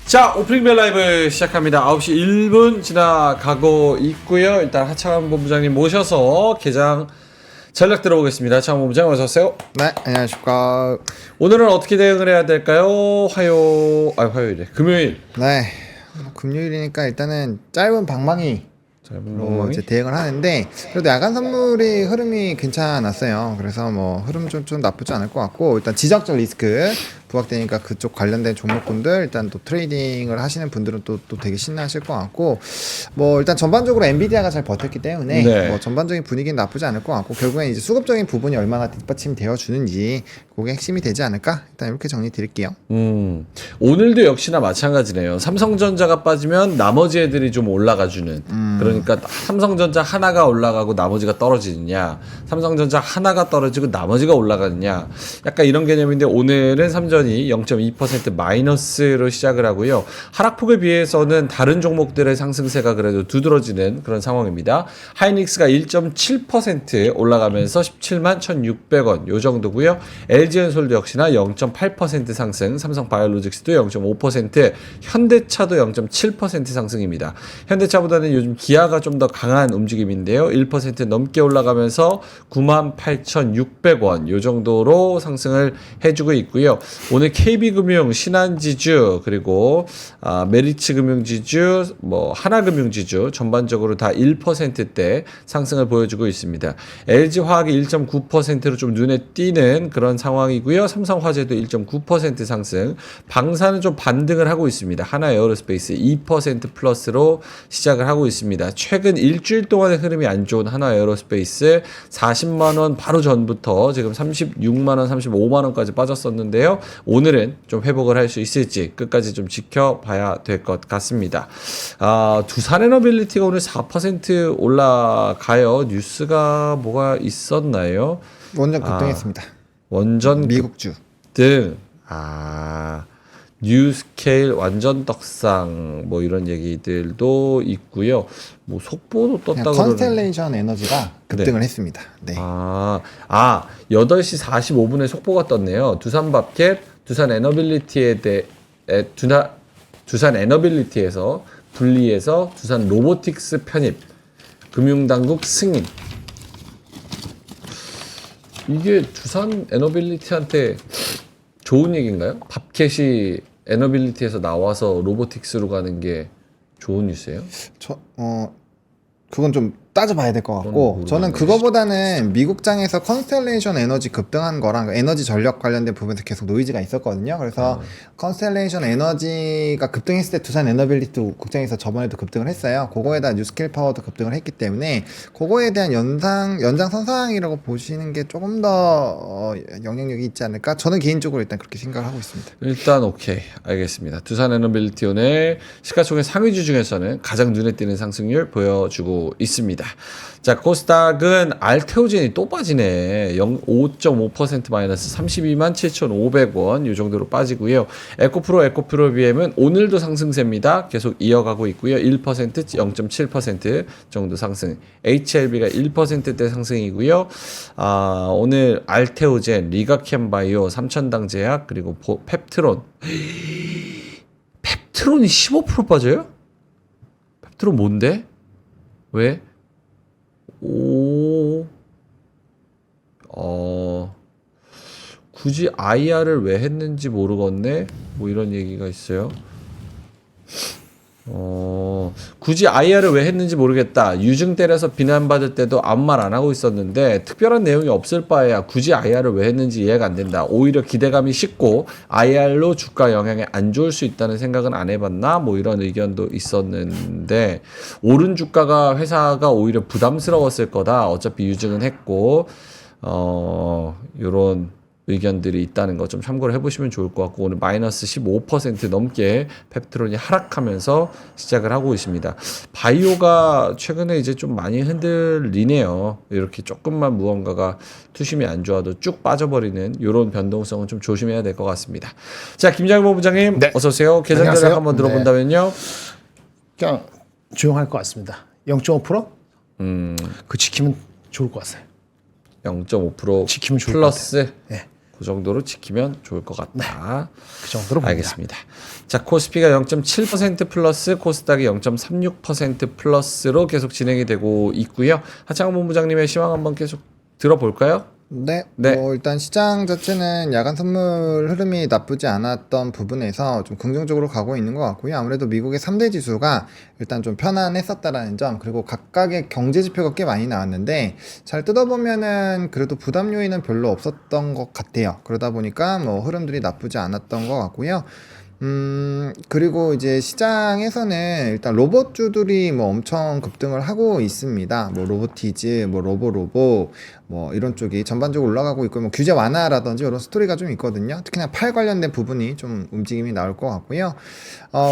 자, 오프닝 라이브 시작합니다. 9시 1분 지나가고 있고요. 일단 하창원 본부장님 모셔서 개장 전략 들어보겠습니다. 하창원 본부장 어서 오세요. 네, 안녕하십니까. 오늘은 어떻게 대응을 해야 될까요? 화요일에 금요일. 네, 금요일이니까 일단은 짧은 방망이로 이제 대응을 하는데 그래도 야간 선물이 흐름이 괜찮았어요. 그래서 뭐 흐름 좀 나쁘지 않을 것 같고 일단 지정적 리스크 부각되니까 그쪽 관련된 종목군들 일단 또 트레이딩을 하시는 분들은 또 되게 신나하실 것 같고 뭐 일단 전반적으로 엔비디아가 잘 버텼기 때문에 네. 뭐 전반적인 분위기는 나쁘지 않을 것 같고 결국엔 이제 수급적인 부분이 얼마나 뒷받침이 되어 주는지 그게 핵심이 되지 않을까 일단 이렇게 정리 드릴게요. 오늘도 역시나 마찬가지네요. 삼성전자가 빠지면 나머지 애들이 좀 올라가주는. 그러니까 삼성전자 하나가 올라가고 나머지가 떨어지느냐, 삼성전자 하나가 떨어지고 나머지가 올라가느냐, 약간 이런 개념인데 오늘은 삼전이 0.2% 마이너스로 시작을 하고요. 하락폭에 비해서는 다른 종목들의 상승세가 그래도 두드러지는 그런 상황입니다. 하이닉스가 1.7% 올라가면서 17만 1,600원 요 정도고요. LG엔솔도 역시나 0.8% 상승, 삼성바이오로직스도 0.5%, 현대차도 0.7% 상승입니다. 현대차보다는 요즘 기아가 좀 더 강한 움직임인데요. 1% 넘게 올라가면서 98,600원 요 정도로 상승을 해주고 있고요. 오늘 KB금융, 신한지주, 그리고 메리츠금융지주, 뭐 하나금융지주 전반적으로 다 1%대 상승을 보여주고 있습니다. LG화학이 1.9%로 좀 눈에 띄는 그런 상황이고요. 삼성화재도 1.9% 상승, 방사는 좀 반등을 하고 있습니다. 하나에어로스페이스 2% 플러스로 시작을 하고 있습니다. 최근 일주일 동안의 흐름이 안 좋은 하나에어로스페이스 40만원 바로 전부터 지금 36만원, 35만원까지 빠졌었는데요. 오늘은 좀 회복을 할 수 있을지 끝까지 좀 지켜봐야 될 것 같습니다. 두산에너빌리티가 오늘 4% 올라가요. 뉴스가 뭐가 있었나요? 원전 급등했습니다. 원전 미국주 등 뉴스케일 완전 떡상 뭐 이런 얘기들도 있고요. 뭐 속보도 떴다 그러는. 컨스텔레이션 에너지가 급등을 했습니다. 네. 8시 45분에 속보가 떴네요. 두산밥캡, 두산 에너빌리티에서 분리해서 두산 로보틱스 편입, 금융당국 승인. 이게 두산 에너빌리티한테 좋은 얘기인가요? 밥캣이 에너빌리티에서 나와서 로보틱스로 가는 게 좋은 뉴스예요? 그건 좀 따져봐야 될 것 같고 저는 그거보다는 미국장에서 컨스텔레이션 에너지 급등한 거랑 에너지 전력 관련된 부분에서 계속 노이즈가 있었거든요. 그래서 컨스텔레이션 에너지가 급등했을 때 두산 에너빌리티 국장에서 저번에도 급등을 했어요. 그거에다 뉴스케일 파워도 급등을 했기 때문에 그거에 대한 연장 선상이라고 보시는 게 조금 더 영향력이 있지 않을까? 저는 개인적으로 일단 그렇게 생각을 하고 있습니다. 일단 오케이, 알겠습니다. 두산 에너빌리티 오늘 시가총액 상위주 중에서는 가장 눈에 띄는 상승률 보여주고 있습니다. 자, 코스닥은 알테오젠이 또 빠지네. 5.5% 마이너스 32만 7,500원 이 정도로 빠지고요. 에코프로 BM은 오늘도 상승세입니다. 계속 이어가고 있고요. 1%, 0.7% 정도 상승. HLB가 1%대 상승이고요. 오늘 알테오젠, 리가캠바이오, 삼천당제약, 그리고 펩트론. 펩트론이 15% 빠져요? 펩트론 뭔데? 왜? 굳이 IR을 왜 했는지 모르겠네. 뭐 이런 얘기가 있어요. 굳이 IR을 왜 했는지 모르겠다. 유증 때려서 비난받을 때도 아무 말 안 하고 있었는데 특별한 내용이 없을 바에야 굳이 IR을 왜 했는지 이해가 안 된다. 오히려 기대감이 식고 IR로 주가 영향이 안 좋을 수 있다는 생각은 안 해봤나? 뭐 이런 의견도 있었는데 오른 주가가 회사가 오히려 부담스러웠을 거다. 어차피 유증은 했고 요런 의견들이 있다는 거 좀 참고를 해보시면 좋을 것 같고 오늘 마이너스 15% 넘게 펩트론이 하락하면서 시작을 하고 있습니다. 바이오가 최근에 이제 좀 많이 흔들리네요. 이렇게 조금만 무언가가 투심이 안 좋아도 쭉 빠져버리는 이런 변동성은 좀 조심해야 될 것 같습니다. 자, 김장보 부장님 네. 어서 오세요. 계산 전략 한번 들어본다면요. 그냥 조용할 것 같습니다. 0.5%? 그 지키면 좋을 것 같아요. 0.5% 지키면 좋을 플러스. 것 같아요. 네. 그 정도로 지키면 좋을 것 같다. 그 정도로 봅니다. 알겠습니다. 자, 코스피가 0.7% 플러스, 코스닥이 0.36% 플러스로 계속 진행이 되고 있고요. 하창원 본부장님의 시황 한번 계속 들어볼까요? 네, 네. 뭐 일단 시장 자체는 야간 선물 흐름이 나쁘지 않았던 부분에서 좀 긍정적으로 가고 있는 것 같고요. 아무래도 미국의 3대 지수가 일단 좀 편안했었다라는 점, 그리고 각각의 경제 지표가 꽤 많이 나왔는데 잘 뜯어보면은 그래도 부담 요인은 별로 없었던 것 같아요. 그러다 보니까 뭐 흐름들이 나쁘지 않았던 것 같고요. 그리고 이제 시장에서는 일단 로봇주들이 뭐 엄청 급등을 하고 있습니다. 뭐 로보티즈, 뭐 로보로보, 뭐 이런 쪽이 전반적으로 올라가고 있고, 뭐 규제 완화라든지 이런 스토리가 좀 있거든요. 특히나 팔 관련된 부분이 좀 움직임이 나올 것 같고요.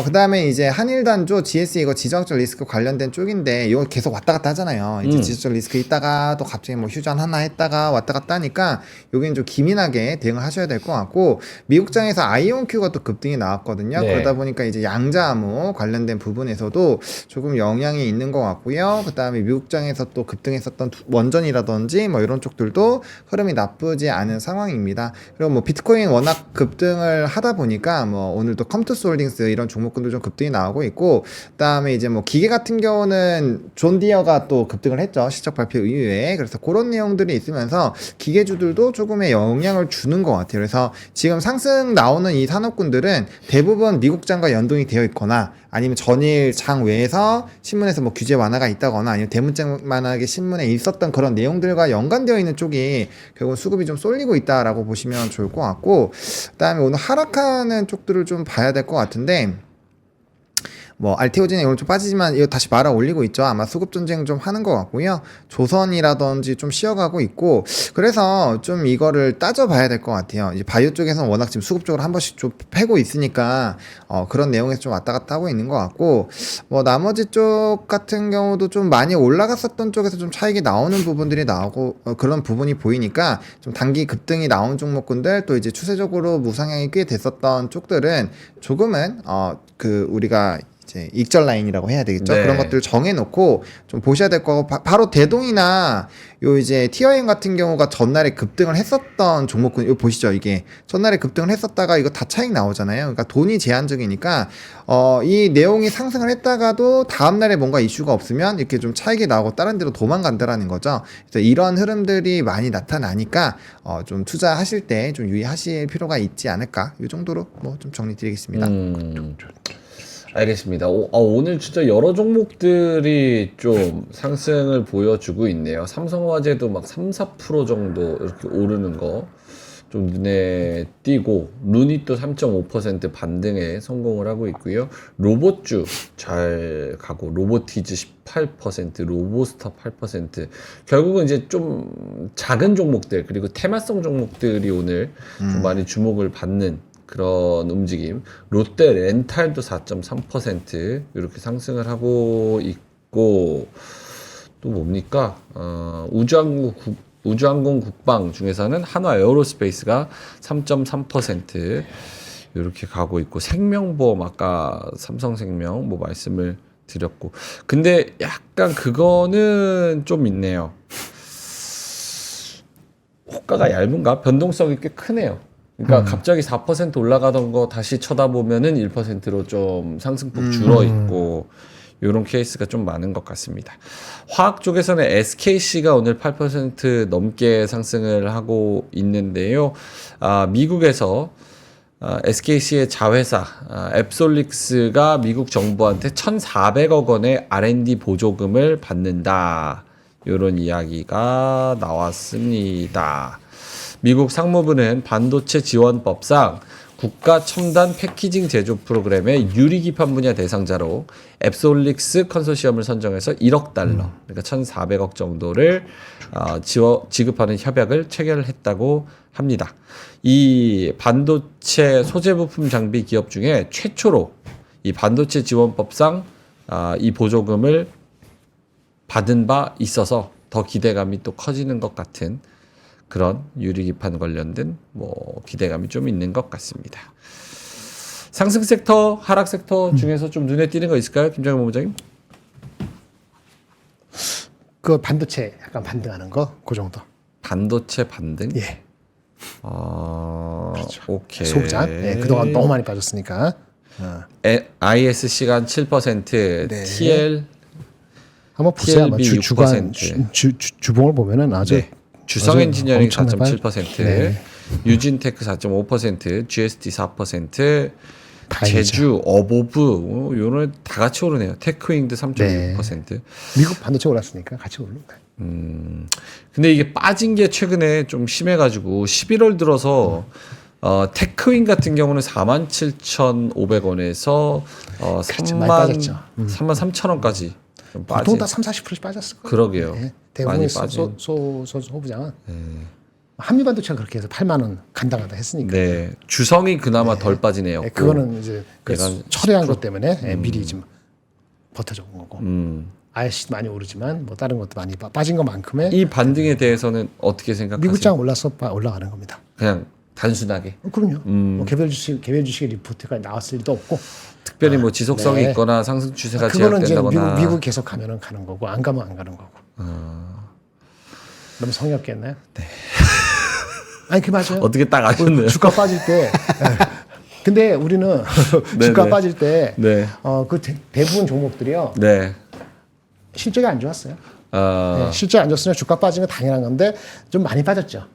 그 다음에 이제 한일단조, GS 이거 지정학적 리스크 관련된 쪽인데 이거 계속 왔다 갔다 하잖아요. 이제 지정학적 리스크 있다가 또 갑자기 뭐 휴전 하나 했다가 왔다 갔다 하니까 여기는 좀 기민하게 대응을 하셔야 될 것 같고, 미국장에서 아이온큐가 또 급등이 나왔거든요. 네. 그러다 보니까 이제 양자암호 관련된 부분에서도 조금 영향이 있는 것 같고요. 그 다음에 미국장에서 또 급등했었던 원전이라든지 뭐 이런 쪽들도 흐름이 나쁘지 않은 상황입니다. 그리고 뭐 비트코인 워낙 급등을 하다 보니까 뭐 오늘도 컴투스 홀딩스 이런 종목군도 좀 급등이 나오고 있고, 그다음에 이제 뭐 기계 같은 경우는 존 디어가 또 급등을 했죠. 실적 발표 이후에. 그래서 그런 내용들이 있으면서 기계주들도 조금의 영향을 주는 것 같아요. 그래서 지금 상승 나오는 이 산업군들은 대부분 미국장과 연동이 되어 있거나 아니면 전일 장 외에서 신문에서 뭐 규제 완화가 있다거나 아니면 대문짝만하게 신문에 있었던 그런 내용들과 연관되어 있는 쪽이 결국 수급이 좀 쏠리고 있다라고 보시면 좋을 것 같고, 그다음에 오늘 하락하는 쪽들을 좀 봐야 될 것 같은데, 뭐 알테오진이 오늘 좀 빠지지만 이거 다시 말아 올리고 있죠. 아마 수급 전쟁 좀 하는 것 같고요. 조선이라든지 좀 쉬어가고 있고, 그래서 좀 이거를 따져봐야 될 것 같아요. 이제 바이오 쪽에서는 워낙 지금 수급 적으로 한 번씩 좀 패고 있으니까 그런 내용에서 좀 왔다 갔다 하고 있는 것 같고, 뭐 나머지 쪽 같은 경우도 좀 많이 올라갔었던 쪽에서 좀 차익이 나오는 부분들이 나오고 그런 부분이 보이니까 좀 단기 급등이 나온 종목군들, 또 이제 추세적으로 무상향이 꽤 됐었던 쪽들은 조금은 그 우리가 이제 익절 라인이라고 해야 되겠죠. 네. 그런 것들을 정해놓고 좀 보셔야 될 거고, 바로 대동이나 요 이제 TIM 같은 경우가 전날에 급등을 했었던 종목군, 이거 보시죠. 이게 전날에 급등을 했었다가 이거 다 차익 나오잖아요. 그러니까 돈이 제한적이니까 이 내용이 상승을 했다가도 다음날에 뭔가 이슈가 없으면 이렇게 좀 차익이 나오고 다른 데로 도망간다라는 거죠. 그래서 이런 흐름들이 많이 나타나니까 좀 투자하실 때 좀 유의하실 필요가 있지 않을까. 이 정도로 뭐 좀 정리 드리겠습니다. 알겠습니다. 오늘 진짜 여러 종목들이 좀 상승을 보여주고 있네요. 삼성화재도 막 3, 4% 정도 이렇게 오르는 거 좀 눈에 띄고, 룬이 또 3.5% 반등에 성공을 하고 있고요. 로봇주 잘 가고, 로보티즈 18%, 로보스타 8%. 결국은 이제 좀 작은 종목들, 그리고 테마성 종목들이 오늘 좀 많이 주목을 받는 그런 움직임. 롯데 렌탈도 4.3% 이렇게 상승을 하고 있고, 또 뭡니까? 우주항공 국방 중에서는 한화 에어로스페이스가 3.3% 이렇게 가고 있고, 생명보험 아까 삼성생명 뭐 말씀을 드렸고, 근데 약간 그거는 좀 있네요. 호가가 얇은가? 변동성이 꽤 크네요. 그러니까 갑자기 4% 올라가던 거 다시 쳐다보면은 1%로 좀 상승폭 줄어 있고, 이런 케이스가 좀 많은 것 같습니다. 화학 쪽에서는 SKC가 오늘 8% 넘게 상승을 하고 있는데요. 미국에서 SKC의 자회사 앱솔릭스가 미국 정부한테 1,400억 원의 R&D 보조금을 받는다. 이런 이야기가 나왔습니다. 미국 상무부는 반도체 지원법상 국가 첨단 패키징 제조 프로그램의 유리기판 분야 대상자로 앱솔릭스 컨소시엄을 선정해서 1억 달러, 그러니까 1,400억 정도를 지급하는 협약을 체결했다고 합니다. 이 반도체 소재 부품 장비 기업 중에 최초로 이 반도체 지원법상 이 보조금을 받은 바 있어서 더 기대감이 또 커지는 것 같은 그런 유리기판 관련된 뭐 기대감이 좀 있는 것 같습니다. 상승 섹터, 하락 섹터 중에서 좀 눈에 띄는 거 있을까요, 김정현 본부장님? 그 반도체 약간 반등하는 거, 그 정도. 반도체 반등? 예. 오케이. 소부장. 네, 그동안 너무 많이 빠졌으니까. ISC가 한 7%, 네. TL 한번 보세요. 아마 TLB 주간 6%. 주봉을 보면은 아주 네. 주성 아주 엔지니어링 엄청나게 4.7%, 네. 유진테크 4.5%, GST 4%, 다행이죠. 제주, 어보브 요런 다 같이 오르네요. 테크윙드 3.6%. 미국 반도체 올랐으니까 같이 오르는 거예요. 근데 이게 빠진 게 최근에 좀 심해가지고 11월 들어서 테크윙 같은 경우는 47,500원에서 그렇죠. 많이 빠졌죠. 33,000원까지 보통 다 30-40%씩 빠졌을 거예요. 그러게요. 네. 대부분의 많이 빠진. 소부장은 한미반도체가 그렇게 해서 8만 원 간당간당 했으니까. 네, 주성이 그나마 덜 빠지네요. 네, 그거는 이제 그 얘가 처리한 것 때문에 미리 좀 버텨준 거고. 음. IC도 많이 오르지만 뭐 다른 것도 많이 빠진 것만큼의 이 반등에 대해서는 어떻게 생각하세요? 미국장 올라서 올라가는 겁니다. 그냥 단순하게 그럼요. 뭐 개별 주식의 리포트가 나왔을 리도 없고. 특별히 뭐 지속성이 네. 있거나 상승 추세가 그거는 이제 제약된다거나 미국 계속 가면은 가는 거고 안 가면 안 가는 거고. 너무 성의 없겠나요? 네. 아니 그 맞아요. 어떻게 딱 아셨네요. 주가 빠질 때. 근데 우리는 주가 네. 빠질 때 네. 그 대부분 종목들이요 네. 실적이 안 좋았어요. 아, 네, 실적이 안 좋았으면 주가 빠진 건 당연한 건데 좀 많이 빠졌죠.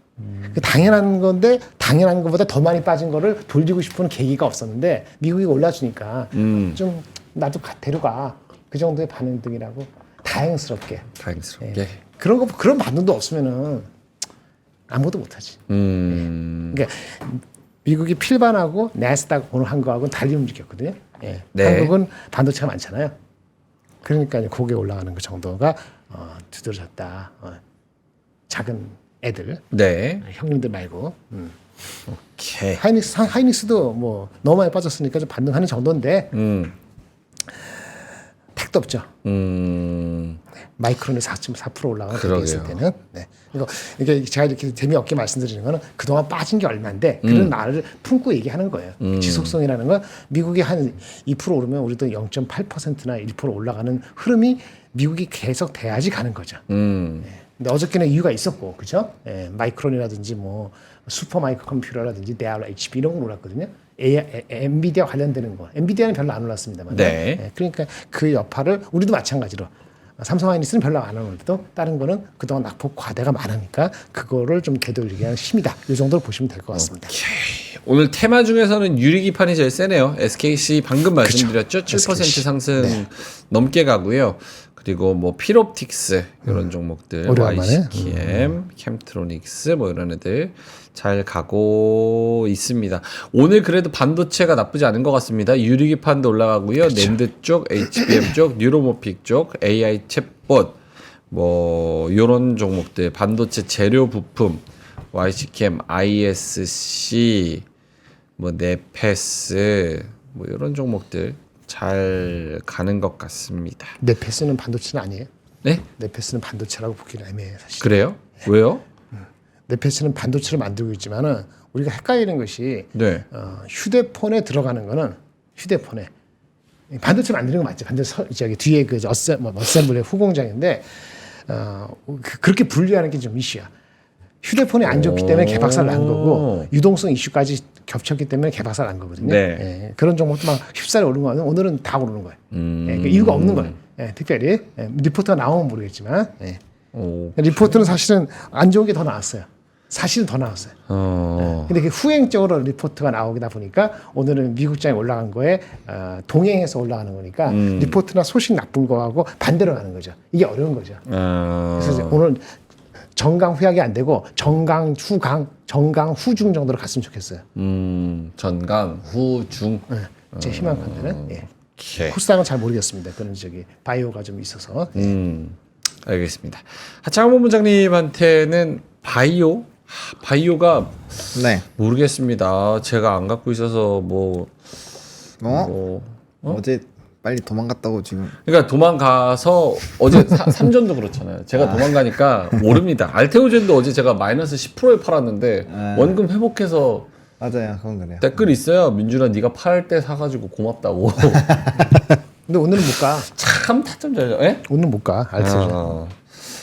그 당연한 건데 당연한 것보다 더 많이 빠진 거를 돌리고 싶은 계기가 없었는데 미국이 올라주니까 좀 나도 데려가 그 정도의 반응등이라고 다행스럽게. 다행스럽게. 그런 반응도 없으면은 아무것도 못하지. 그러니까 미국이 필반하고 나스닥 오늘 한 거하고는 달리 움직였거든요. 예. 네. 한국은 반도체가 많잖아요. 그러니까 이제 고개 올라가는 그 정도가 두드러졌다. 작은 애들, 네. 형님들 말고. 오케이. 하이닉스도 뭐 너무 많이 빠졌으니까 좀 반등하는 정도인데 택도 없죠. 마이크론이 4.4% 올라가는 그렇게 했을 때는 이게 제가 이렇게 재미없게 말씀드리는 거는 그동안 빠진 게 얼마인데 그런 말을 품고 얘기하는 거예요. 지속성이라는 건 미국이 한 2% 오르면 우리도 0.8%나 1% 올라가는 흐름이 미국이 계속 돼야지 가는 거죠. 근데 어저께는 이유가 있었고, 그죠? 마이크론이라든지 뭐 슈퍼 마이크로 컴퓨터라든지 데알, HP 이런 거 올랐거든요. 엔비디아 관련되는 거. 엔비디아는 별로 안 올랐습니다만. 네. 그러니까 그 여파를 우리도 마찬가지로 삼성 하이닉스는 별로 안 오르도 다른 거는 그동안 낙폭 과대가 많으니까 그거를 좀 되돌리게 하는 힘이다. 이 정도로 보시면 될 것 같습니다. 오늘 테마 중에서는 유리기판이 제일 세네요. SKC 방금 말씀드렸죠. 7% SKC. 상승 넘게 가고요. 그리고 뭐 필옵틱스 이런 종목들, 오래간만에. YCKM, 캠트로닉스 뭐 이런 애들 잘 가고 있습니다. 오늘 그래도 반도체가 나쁘지 않은 것 같습니다. 유리기판도 올라가고요. 낸드 쪽, HBM 쪽, 뉴로모픽 쪽, AI 챗봇 뭐 이런 종목들, 반도체 재료 부품, YCKM, ISC, 뭐 네페스 뭐 이런 종목들 잘 가는 것 같습니다. 네페스는 반도체는 아니에요. 네? 네페스는 반도체라고 보기는 애매해요, 사실. 그래요? 왜요? 네페스는 반도체를 만들고 있지만은 우리가 헷갈리는 것이 네. 휴대폰에 들어가는 거는 휴대폰에 반도체 만드는 거 맞죠? 반도체 저기 뒤에 그 어셈블리 후공장인데 그렇게 분리하는 게 좀 이슈야. 휴대폰이 안 좋기 때문에 개박살 난 거고 유동성 이슈까지 겹쳤기 때문에 개박살 난 거거든요. 네. 예, 그런 종목도 막 휩싸려 오른 거는 오늘은 다 오르는 거예요. 예, 그 이유가 없는 거예요. 예, 특별히 리포트가 나오면 모르겠지만 리포트는 사실은 안 좋은 게 더 나왔어요. 사실은 더 나왔어요. 근데 그 후행적으로 리포트가 나오다 보니까 오늘은 미국장에 올라간 거에 동행해서 올라가는 거니까 리포트나 소식 나쁜 거하고 반대로 가는 거죠. 이게 어려운 거죠. 그래서 이제 오늘 정강 후약이 안 되고 정강 후강, 정강 후중 정도로 갔으면 좋겠어요. 전강 후중. 제 희망컨대는 오케이. 코스닥은 잘 모르겠습니다. 그런 저기 바이오가 좀 있어서. 알겠습니다. 하창원 본부장님한테는 바이오가 네. 모르겠습니다. 제가 안 갖고 있어서 어제 빨리 도망갔다고 지금. 그러니까 도망가서 어제 삼전도 그렇잖아요. 제가 도망가니까 모릅니다. 알테오젠도 어제 제가 마이너스 10%에 팔았는데 원금 회복해서 맞아요, 그건 그래요. 댓글 있어요. 민준아 네가 팔 때 사가지고 고맙다고. 근데 오늘은 못 가. 참 타점 잘. 예? 오늘 못 가. 알테오젠.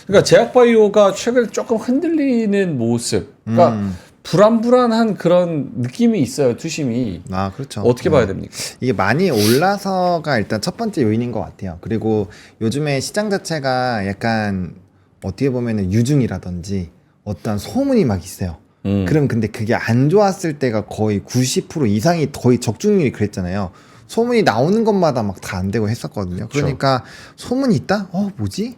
그러니까 제약바이오가 최근에 조금 흔들리는 모습. 그러니까 불안불안한 그런 느낌이 있어요. 투심이. 아, 그렇죠. 어떻게 봐야 됩니까? 이게 많이 올라서가 일단 첫 번째 요인인 것 같아요. 그리고 요즘에 시장 자체가 약간 어떻게 보면은 유중이라든지 어떤 소문이 막 있어요. 그럼 근데 그게 안 좋았을 때가 거의 90% 이상이 거의 적중률이 그랬잖아요. 소문이 나오는 것마다 막 다 안 되고 했었거든요. 그러니까 소문이 있다? 뭐지?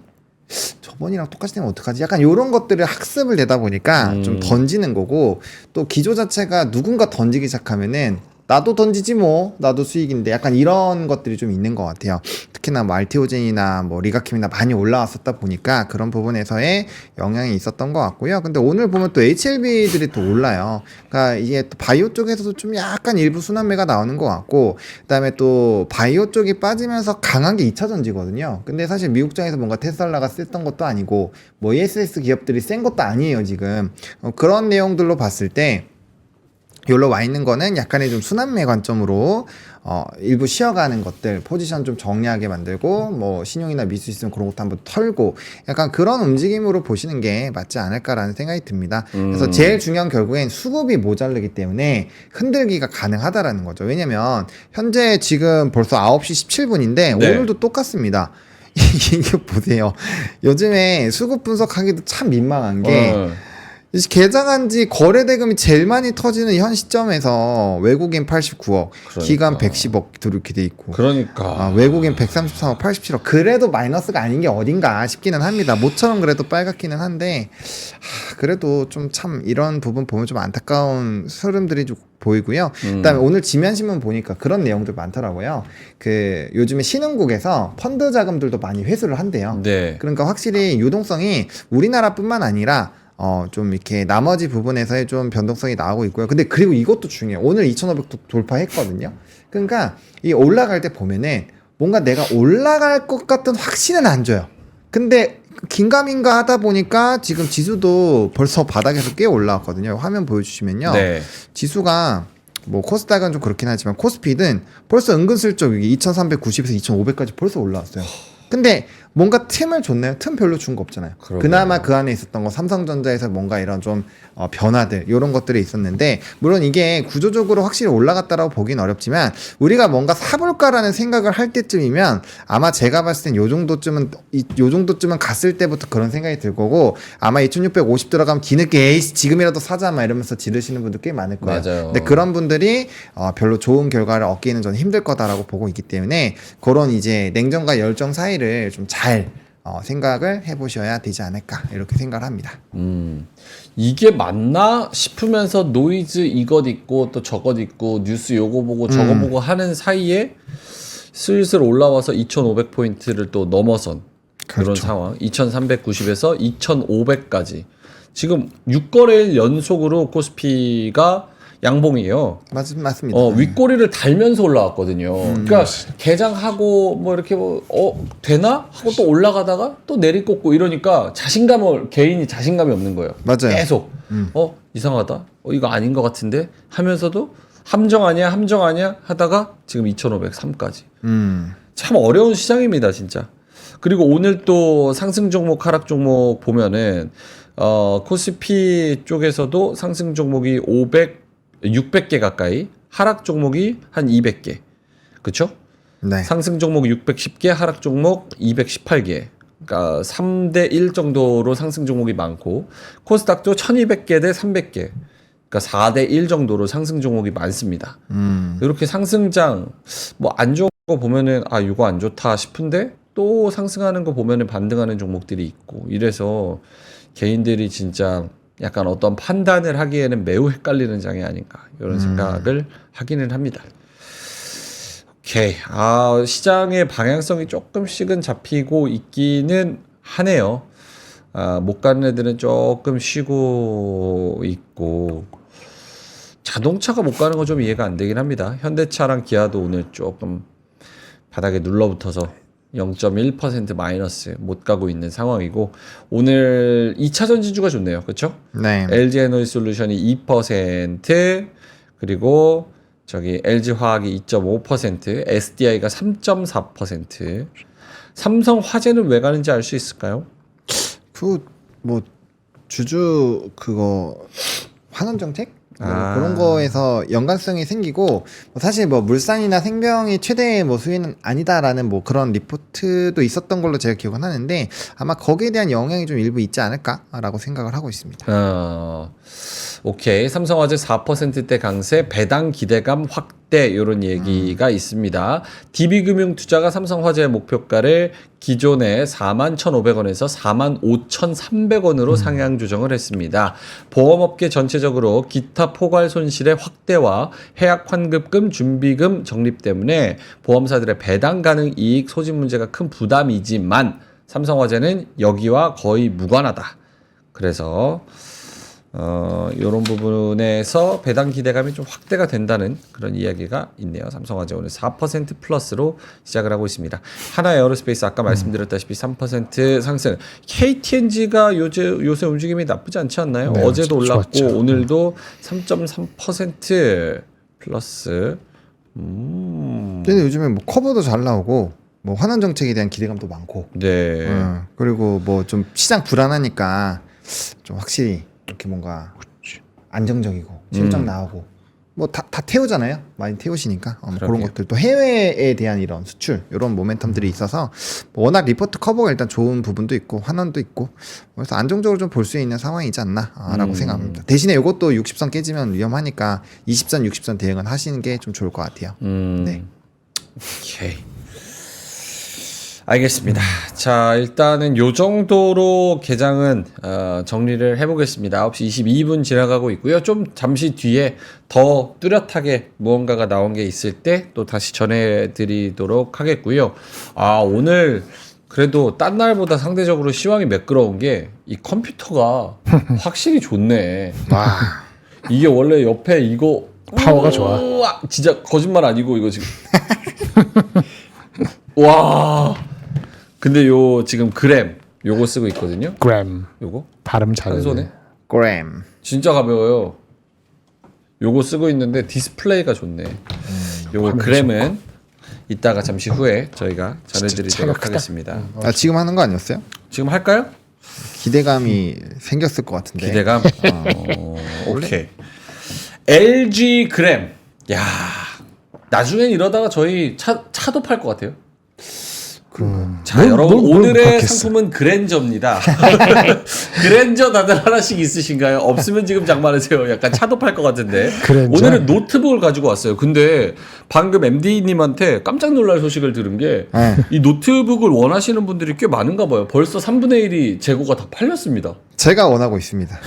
저번이랑 똑같이 되면 어떡하지? 약간 이런 것들을 학습을 내다 보니까 좀 던지는 거고, 또 기조 자체가 누군가 던지기 시작하면은 나도 던지지 뭐, 나도 수익인데, 약간 이런 것들이 좀 있는 것 같아요. 특히나 뭐 알티오젠이나 뭐 리가킴이나 많이 올라왔었다 보니까 그런 부분에서의 영향이 있었던 것 같고요. 근데 오늘 보면 또 HLB들이 또 올라요. 그러니까 이게 또 바이오 쪽에서도 좀 약간 일부 순환매가 나오는 것 같고, 그다음에 또 바이오 쪽이 빠지면서 강한 게 2차전지거든요. 근데 사실 미국장에서 뭔가 테슬라가 셌던 것도 아니고, 뭐 ESS 기업들이 센 것도 아니에요, 지금. 그런 내용들로 봤을 때 여기로 와 있는 거는 약간의 좀 순환매 관점으로 일부 쉬어가는 것들, 포지션 좀 정리하게 만들고, 뭐 신용이나 미수 있으면 그런 것도 한번 털고, 약간 그런 움직임으로 보시는 게 맞지 않을까라는 생각이 듭니다. 그래서 제일 중요한 결국엔 수급이 모자르기 때문에 흔들기가 가능하다라는 거죠. 왜냐면 현재 지금 벌써 9시 17분인데 네. 오늘도 똑같습니다. 이게 보세요. 요즘에 수급 분석하기도 참 민망한 게 개장한 지 거래 대금이 제일 많이 터지는 현 시점에서 외국인 89억, 그러니까. 기관 110억 이렇게 돼 있고, 그러니까 외국인 133억, 87억. 그래도 마이너스가 아닌 게 어딘가 싶기는 합니다. 모처럼 그래도 빨갛기는 한데, 그래도 좀 참 이런 부분 보면 좀 안타까운 흐름들이 좀 보이고요. 그다음에 오늘 지면신문 보니까 그런 내용들 많더라고요. 그 요즘에 신흥국에서 펀드 자금들도 많이 회수를 한대요. 네. 그러니까 확실히 유동성이 우리나라뿐만 아니라 좀 이렇게 나머지 부분에서의 좀 변동성이 나오고 있고요. 근데 그리고 이것도 중요해요. 오늘 2,500도 돌파했거든요. 그러니까 이 올라갈 때 보면은 뭔가 내가 올라갈 것 같은 확신은 안 줘요. 근데 긴가민가 하다 보니까 지금 지수도 벌써 바닥에서 꽤 올라왔거든요. 화면 보여주시면요. 네. 지수가 뭐 코스닥은 좀 그렇긴 하지만 코스피는 벌써 은근슬쩍 2,390에서 2,500까지 벌써 올라왔어요. 근데 뭔가 틈을 줬나요? 틈 별로 준 거 없잖아요. 그러게요. 그나마 그 안에 있었던 거 삼성전자에서 뭔가 이런 좀 변화들 이런 것들이 있었는데, 물론 이게 구조적으로 확실히 올라갔다라고 보긴 어렵지만 우리가 뭔가 사볼까라는 생각을 할 때쯤이면 아마 제가 봤을 땐 요 정도쯤은 갔을 때부터 그런 생각이 들 거고, 아마 2650 들어가면 뒤늦게 에이씨 지금이라도 사자 막 이러면서 지르시는 분들 꽤 많을 거예요. 맞아요. 근데 그런 분들이 별로 좋은 결과를 얻기는 저는 힘들 거다라고 보고 있기 때문에 그런 이제 냉정과 열정 사이를 좀 잘 생각을 해보셔야 되지 않을까 이렇게 생각을 합니다. 이게 맞나 싶으면서 노이즈 이것 있고 또 저것 있고 뉴스 요거 보고 저거 보고 하는 사이에 슬슬 올라와서 2,500포인트를 또 넘어선 그런 그렇죠. 상황. 2,390에서 2,500까지. 지금 6거래일 연속으로 코스피가 양봉이에요. 맞습니다. 윗꼬리를 달면서 올라왔거든요. 그러니까 개장하고 뭐 이렇게 되나 하고 또 올라가다가 또 내리꽂고 이러니까 개인이 자신감이 없는 거예요. 맞아요. 계속 이상하다. 이거 아닌 것 같은데 하면서도 함정 아니야 하다가 지금 2,503까지. 참 어려운 시장입니다, 진짜. 그리고 오늘 또 상승 종목, 하락 종목 보면은 코스피 쪽에서도 상승 종목이 600개 가까이, 하락 종목이 한 200개. 그쵸? 네. 상승 종목 610개, 하락 종목 218개. 그러니까 3대 1 정도로 상승 종목이 많고, 코스닥도 1200개 대 300개. 그러니까 4대 1 정도로 상승 종목이 많습니다. 이렇게 상승장 뭐 안 좋은 거 보면은 이거 안 좋다 싶은데 또 상승하는 거 보면은 반등하는 종목들이 있고, 이래서 개인들이 진짜 약간 어떤 판단을 하기에는 매우 헷갈리는 장이 아닌가 이런 생각을 하기는 합니다. 오케이. 시장의 방향성이 조금씩은 잡히고 있기는 하네요. 못 가는 애들은 조금 쉬고 있고, 자동차가 못 가는 건 좀 이해가 안 되긴 합니다. 현대차랑 기아도 오늘 조금 바닥에 눌러붙어서 0.1% 마이너스 못 가고 있는 상황이고, 오늘 2차전 지주가 좋네요. 그렇죠? 네. LG에너지솔루션이 2%, 그리고 저기 LG화학이 2.5%, SDI가 3.4%. 삼성화재는 왜 가는지 알 수 있을까요? 뭐 주주 그거 환원 정책? 그런 거에서 연관성이 생기고 뭐 사실 뭐 물산이나 생명이 최대의 뭐 수위는 아니다라는 뭐 그런 리포트도 있었던 걸로 제가 기억은 하는데 아마 거기에 대한 영향이 좀 일부 있지 않을까라고 생각을 하고 있습니다. 오케이. 삼성화재 4%대 강세, 배당 기대감 확대 이런 얘기가 있습니다. DB금융투자가 삼성화재의 목표가를 기존에 41,500원에서 45,300원으로 상향 조정을 했습니다. 보험업계 전체적으로 기타 포괄 손실의 확대와 해약 환급금, 준비금 적립 때문에 보험사들의 배당 가능 이익 소진 문제가 큰 부담이지만 삼성화재는 여기와 거의 무관하다. 그래서 이런 부분에서 배당 기대감이 좀 확대가 된다는 그런 이야기가 있네요. 삼성화재 오늘 4% 플러스로 시작을 하고 있습니다. 하나에어로스페이스 아까 말씀드렸다시피 3% 상승. KTNG가 요새 움직임이 나쁘지 않지 않나요? 네, 어제도 올랐고 좋았죠. 오늘도 3.3% 플러스. 근데 요즘에 뭐 커버도 잘 나오고 뭐 환원 정책에 대한 기대감도 많고 네. 그리고 뭐 좀 시장 불안하니까 좀 확실히 이렇게 뭔가 안정적이고 실적 나오고 뭐 다 태우잖아요. 많이 태우시니까 뭐 그런 것들 또 해외에 대한 이런 수출 이런 모멘텀들이 있어서 뭐 워낙 리포트 커버가 일단 좋은 부분도 있고 환원도 있고 그래서 안정적으로 좀 볼 수 있는 상황이지 않나라고 생각합니다. 대신에 이것도 60선 깨지면 위험하니까 20선 60선 대응은 하시는 게 좀 좋을 것 같아요. 네. 오케이. 알겠습니다. 자, 일단은 요 정도로 개장은 정리를 해보겠습니다. 9시 22분 지나가고 있고요. 좀 잠시 뒤에 더 뚜렷하게 무언가가 나온 게 있을 때 또 다시 전해드리도록 하겠고요. 오늘 그래도 딴 날보다 상대적으로 시황이 매끄러운 게 이 컴퓨터가 확실히 좋네. 이게 원래 옆에 이거 파워가 좋아. 우와, 진짜 거짓말 아니고 이거 지금 와. 근데 요 지금 그램 요거 쓰고 있거든요. 그램. 요거 발음 한 잘해. 손에 그램. 진짜 가벼워요. 요거 쓰고 있는데 디스플레이가 좋네. 요거 그램은 이따가 잠시 후에 저희가 전해드리도록 하겠습니다. 지금 하는 거 아니었어요? 지금 할까요? 기대감이 생겼을 것 같은데. 기대감. 오케이. LG 그램. 야, 나중엔 이러다가 저희 차도 팔 것 같아요. 자, 여러분 오늘의 그렇겠어. 상품은 그랜저입니다. 그랜저 다들 하나씩 있으신가요? 없으면 지금 장만하세요. 약간 차도 팔 것 같은데. 그랜저? 오늘은 노트북을 가지고 왔어요. 근데 방금 MD님한테 깜짝 놀랄 소식을 들은 게 이 노트북을 원하시는 분들이 꽤 많은가 봐요. 벌써 3분의 1이 재고가 다 팔렸습니다. 제가 원하고 있습니다.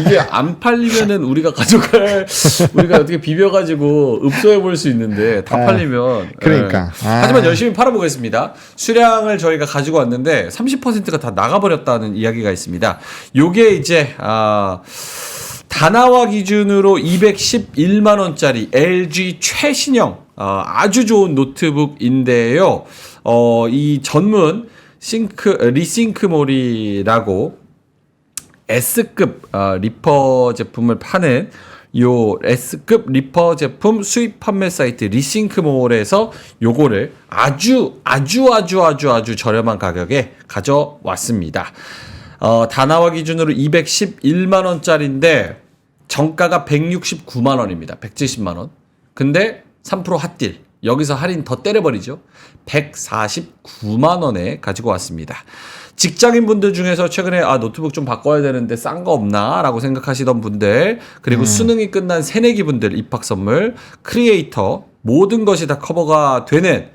이게 안 팔리면은 우리가 어떻게 비벼가지고 읍소해 볼 수 있는데 다 팔리면. 그러니까. 하지만 열심히 팔아보겠습니다. 수량을 저희가 가지고 왔는데 30%가 다 나가버렸다는 이야기가 있습니다. 요게 이제, 다나와 기준으로 211만원짜리 LG 최신형, 아주 좋은 노트북인데요. 이 전문 리싱크몰이라고 S급 리퍼 제품을 파는 요 S급 리퍼 제품 수입 판매 사이트 리싱크몰에서 요거를 아주 저렴한 가격에 가져왔습니다. 다나와 기준으로 211만 원짜리인데 정가가 169만 원입니다. 170만 원. 근데 3% 핫딜. 여기서 할인 더 때려버리죠. 149만 원에 가지고 왔습니다. 직장인분들 중에서 최근에 노트북 좀 바꿔야 되는데 싼 거 없나? 라고 생각하시던 분들, 그리고 수능이 끝난 새내기 분들 입학 선물, 크리에이터, 모든 것이 다 커버가 되는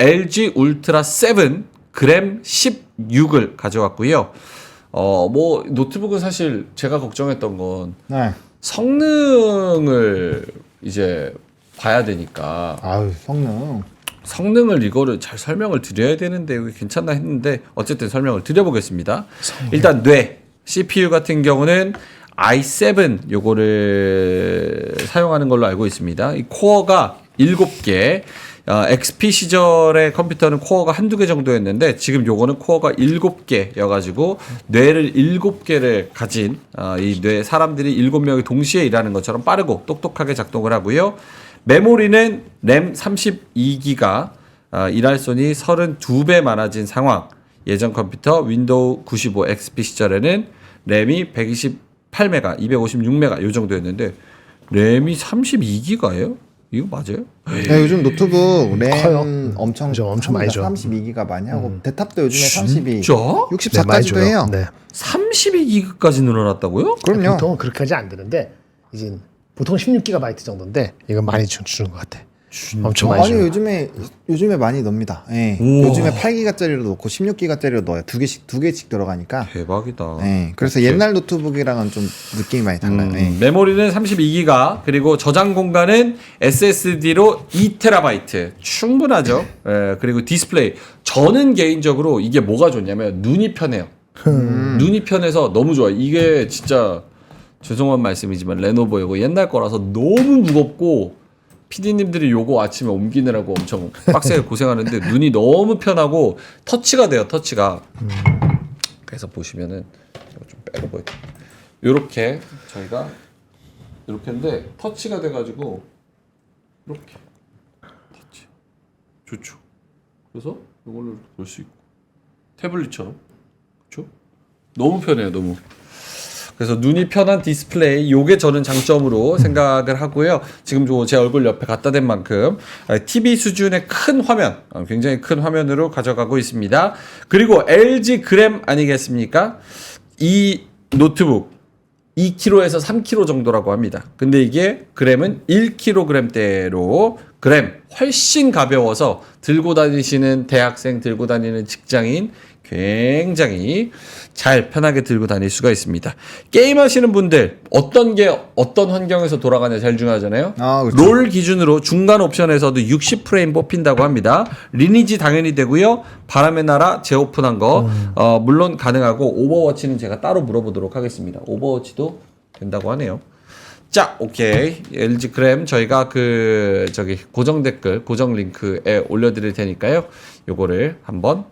LG 울트라 7 그램 16을 가져왔고요. 뭐 노트북은 사실 제가 걱정했던 건 성능을 이제 봐야 되니까. 성능을 이거를 잘 설명을 드려야 되는데 이거 괜찮나 했는데 어쨌든 설명을 드려보겠습니다. 일단 CPU 같은 경우는 i7 요거를 사용하는 걸로 알고 있습니다. 이 코어가 7개. XP 시절의 컴퓨터는 코어가 한두 개 정도였는데 지금 요거는 코어가 7개여가지고 뇌를 7개를 가진 이 뇌 사람들이 7명이 동시에 일하는 것처럼 빠르고 똑똑하게 작동을 하고요. 메모리는 램 32기가, 일할손이 32배 많아진 상황. 예전 컴퓨터 윈도우 95 XP 시절에는 램이 258메가, 256메가 요 정도였는데 램이 32기가예요? 이거 맞아요? 네, 요즘 노트북 램 커요. 엄청 그죠, 엄청 많이 줘. 32기가 많이 하고 대탑도 요즘에 32, 진짜? 64까지도 해요. 네. 32기가까지 늘어났다고요? 그럼요. 보통은 그렇게까지 안 되는데 이제 보통 16GB 정도인데 이건 많이 주는 것 같아. 엄청 많이 아니 줘요. 요즘에 많이 넣습니다. 예. 우와. 요즘에 8기가짜리로 넣고 16기가짜리로 넣어요. 두 개씩 들어가니까. 대박이다. 예. 그래서 옛날 노트북이랑은 좀 느낌이 많이 달라요. 예. 메모리는 32기가 그리고 저장 공간은 SSD로 2TB 충분하죠. 예, 그리고 디스플레이 저는 개인적으로 이게 뭐가 좋냐면 눈이 편해요. 눈이 편해서 너무 좋아요. 이게 진짜 죄송한 말씀이지만 레노버 이거 옛날 거라서 너무 무겁고 PD님들이 요거 아침에 옮기느라고 엄청 빡세게 고생하는데 눈이 너무 편하고 터치가 돼요. 터치가. 그래서 보시면은 제가 좀 빼고 보여드릴게요. 요렇게 저희가 이렇게인데 터치가 돼가지고 이렇게 터치 좋죠. 그래서 이걸로 볼 수 있고 태블릿처럼 그렇죠? 너무 편해요. 너무. 그래서 눈이 편한 디스플레이 요게 저는 장점으로 생각을 하고요. 지금 제 얼굴 옆에 갖다 댄 만큼 TV 수준의 큰 화면, 굉장히 큰 화면으로 가져가고 있습니다. 그리고 LG 그램 아니겠습니까? 이 노트북 2kg에서 3kg 정도라고 합니다. 근데 이게 그램은 1kg대로 그램 훨씬 가벼워서 들고 다니시는 대학생, 들고 다니는 직장인 굉장히 잘 편하게 들고 다닐 수가 있습니다. 게임 하시는 분들 어떤 환경에서 돌아가냐 제일 중요하잖아요. 아, 그렇죠. 롤 기준으로 중간 옵션에서도 60프레임 뽑힌다고 합니다. 리니지 당연히 되고요. 바람의 나라 재오픈한 거 물론 가능하고 오버워치는 제가 따로 물어보도록 하겠습니다. 오버워치도 된다고 하네요. 자, 오케이. LG 그램 저희가 고정 댓글, 고정 링크에 올려드릴 테니까요. 요거를 한번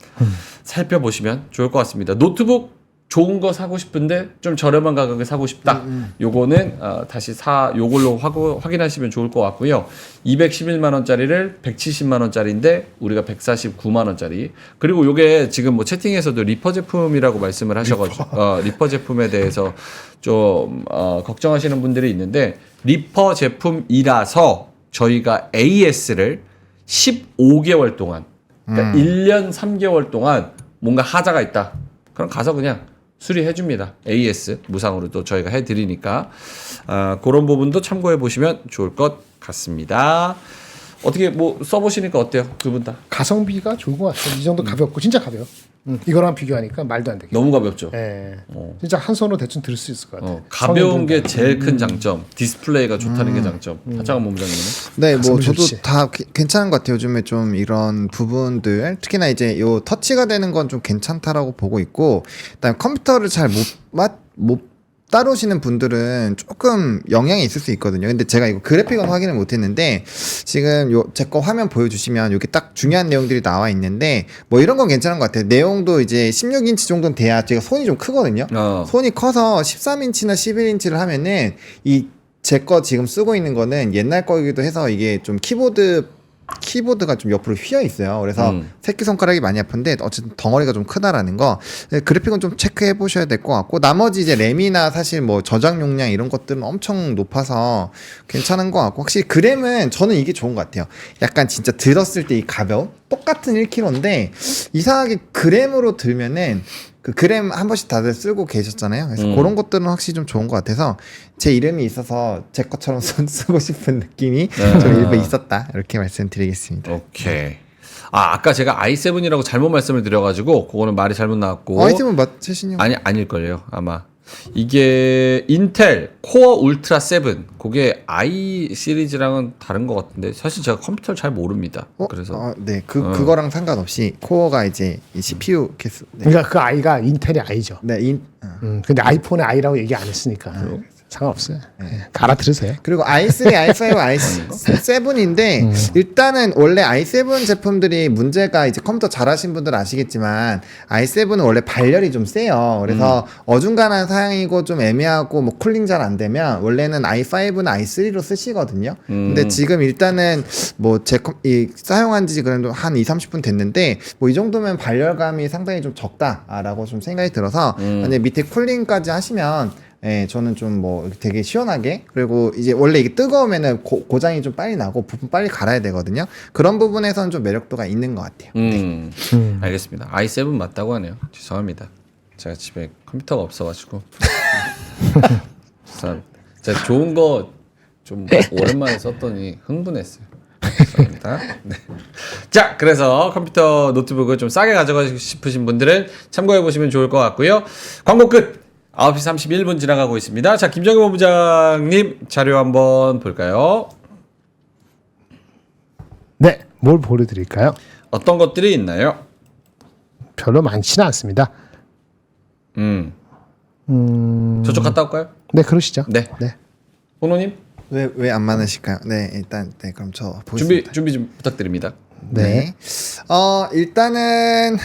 살펴보시면 좋을 것 같습니다. 노트북 좋은 거 사고 싶은데 좀 저렴한 가격에 사고 싶다. 요거는 다시 요걸로 확인하시면 좋을 것 같고요. 211만 원짜리를 170만 원짜리인데 우리가 149만 원짜리. 그리고 요게 지금 뭐 채팅에서도 리퍼 제품이라고 말씀을 하셔가지고 리퍼 제품에 대해서 좀 걱정하시는 분들이 있는데 리퍼 제품이라서 저희가 AS를 15개월 동안 그러니까 1년 3개월 동안 뭔가 하자가 있다. 그럼 가서 그냥 수리해 줍니다. AS 무상으로 또 저희가 해드리니까 그런 부분도 참고해 보시면 좋을 것 같습니다. 어떻게 뭐 써보시니까 어때요? 두 분 다? 가성비가 좋은 것 같아요. 이 정도 가볍고 진짜 가벼워. 이거랑 비교하니까 말도 안 되게. 너무 가볍죠? 예. 진짜 한 손으로 대충 들 수 있을 것 같아요. 가벼운 게 제일 큰 장점. 디스플레이가 좋다는 게 장점. 하창원 본부장님은? 네, 뭐 가성비 저도 좋지. 다 괜찮은 것 같아요. 요즘에 좀 이런 부분들 특히나 이제 요 터치가 되는 건 좀 괜찮다라고 보고 있고, 그다음에 컴퓨터를 잘 못 따르시는 분들은 조금 영향이 있을 수 있거든요. 근데 제가 이거 그래픽은 확인을 못했는데 지금 제 거 화면 보여주시면 여기 딱 중요한 내용들이 나와 있는데 뭐 이런 건 괜찮은 것 같아요. 내용도 이제 16인치 정도는 돼야 제가 손이 좀 크거든요. 손이 커서 13인치나 11인치를 하면은 제 거 지금 쓰고 있는 거는 옛날 거이기도 해서 이게 좀 키보드가 좀 옆으로 휘어 있어요. 그래서 새끼손가락이 많이 아픈데 어쨌든 덩어리가 좀 크다라는 거. 그래픽은 좀 체크해 보셔야 될 것 같고, 나머지 이제 램이나 사실 뭐 저장 용량 이런 것들은 엄청 높아서 괜찮은 것 같고, 확실히 그램은 저는 이게 좋은 것 같아요. 약간 진짜 들었을 때 이 가벼움? 똑같은 1kg인데 이상하게 그램으로 들면은 그 그램 한 번씩 다들 쓰고 계셨잖아요. 그래서 그런 것들은 확실히 좀 좋은 것 같아서 제 이름이 있어서 제 것처럼 손 쓰고 싶은 느낌이 좀 일부 있었다. 이렇게 말씀드리겠습니다. 오케이. 아까 제가 i7이라고 잘못 말씀을 드려가지고 그거는 말이 잘못 나왔고. 아이템은 맞으시냐고? 아닐걸요 아마. 이게 인텔 코어 울트라 7 그게 i 시리즈랑은 다른 것 같은데 사실 제가 컴퓨터를 잘 모릅니다. 그래서 네, 그거랑 상관없이 코어가 이제 이 CPU 개수. 네. 그러니까 그 아이가 인텔의 아이죠. 네, 근데 아이폰의 아이라고 얘기 안 했으니까 상관없어요. 알아들으세요. 그리고 i3, i5, i7인데 일단은 원래 i7 제품들이 문제가 이제 컴퓨터 잘하신 분들 아시겠지만 i7은 원래 발열이 좀 세요. 그래서 어중간한 사양이고 좀 애매하고 뭐 쿨링 잘 안 되면 원래는 i5는 i3로 쓰시거든요. 근데 지금 일단은 뭐 사용한 지 그래도 한 2-30분 됐는데 뭐 이 정도면 발열감이 상당히 좀 적다라고 좀 생각이 들어서 만약에 밑에 쿨링까지 하시면 예, 저는 좀 뭐 되게 시원하게, 그리고 이제 원래 이게 뜨거우면은 고장이 좀 빨리 나고 부품 빨리 갈아야 되거든요. 그런 부분에서는 좀 매력도가 있는 것 같아요. 알겠습니다. i7 맞다고 하네요. 죄송합니다. 제가 집에 컴퓨터가 없어가지고. 죄송합니다. 제가 좋은 거 좀 오랜만에 썼더니 흥분했어요. 죄송합니다. 네. 자, 그래서 컴퓨터 노트북을 좀 싸게 가져가고 싶으신 분들은 참고해 보시면 좋을 것 같고요. 광고 끝! 9시 31분 지나가고 있습니다. 자, 김정희 본부장님 자료 한번 볼까요? 네, 뭘 보여드릴까요? 어떤 것들이 있나요? 별로 많지는 않습니다. 저쪽 갔다 올까요? 네, 그러시죠. 네. 네. 호노님? 왜 안 많으실까요? 네, 일단 네, 그럼 저 보겠습니다. 준비 좀 부탁드립니다. 네. 일단은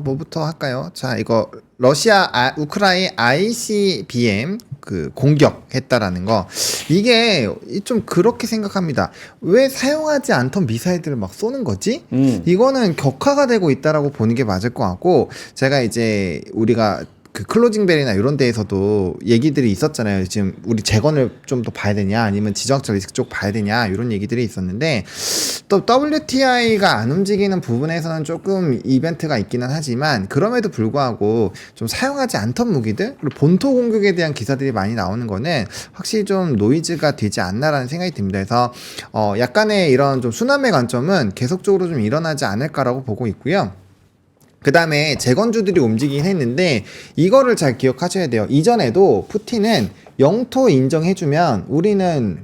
뭐부터 할까요? 자, 이거 러시아 우크라이나 ICBM 그 공격했다라는 거. 이게 좀 그렇게 생각합니다. 왜 사용하지 않던 미사일들을 막 쏘는 거지? 이거는 격화가 되고 있다라고 보는 게 맞을 것 같고, 제가 이제 우리가 그 클로징벨이나 이런 데에서도 얘기들이 있었잖아요. 지금 우리 재건을 좀 더 봐야 되냐, 아니면 지정학적 리스크 쪽 봐야 되냐, 이런 얘기들이 있었는데, 또 WTI가 안 움직이는 부분에서는 조금 이벤트가 있기는 하지만, 그럼에도 불구하고 좀 사용하지 않던 무기들, 그리고 본토 공격에 대한 기사들이 많이 나오는 거는 확실히 좀 노이즈가 되지 않나라는 생각이 듭니다. 그래서 약간의 이런 좀 순환의 관점은 계속적으로 좀 일어나지 않을까라고 보고 있고요. 그 다음에 재건주들이 움직이긴 했는데, 이거를 잘 기억하셔야 돼요. 이전에도 푸틴은 영토 인정해주면 우리는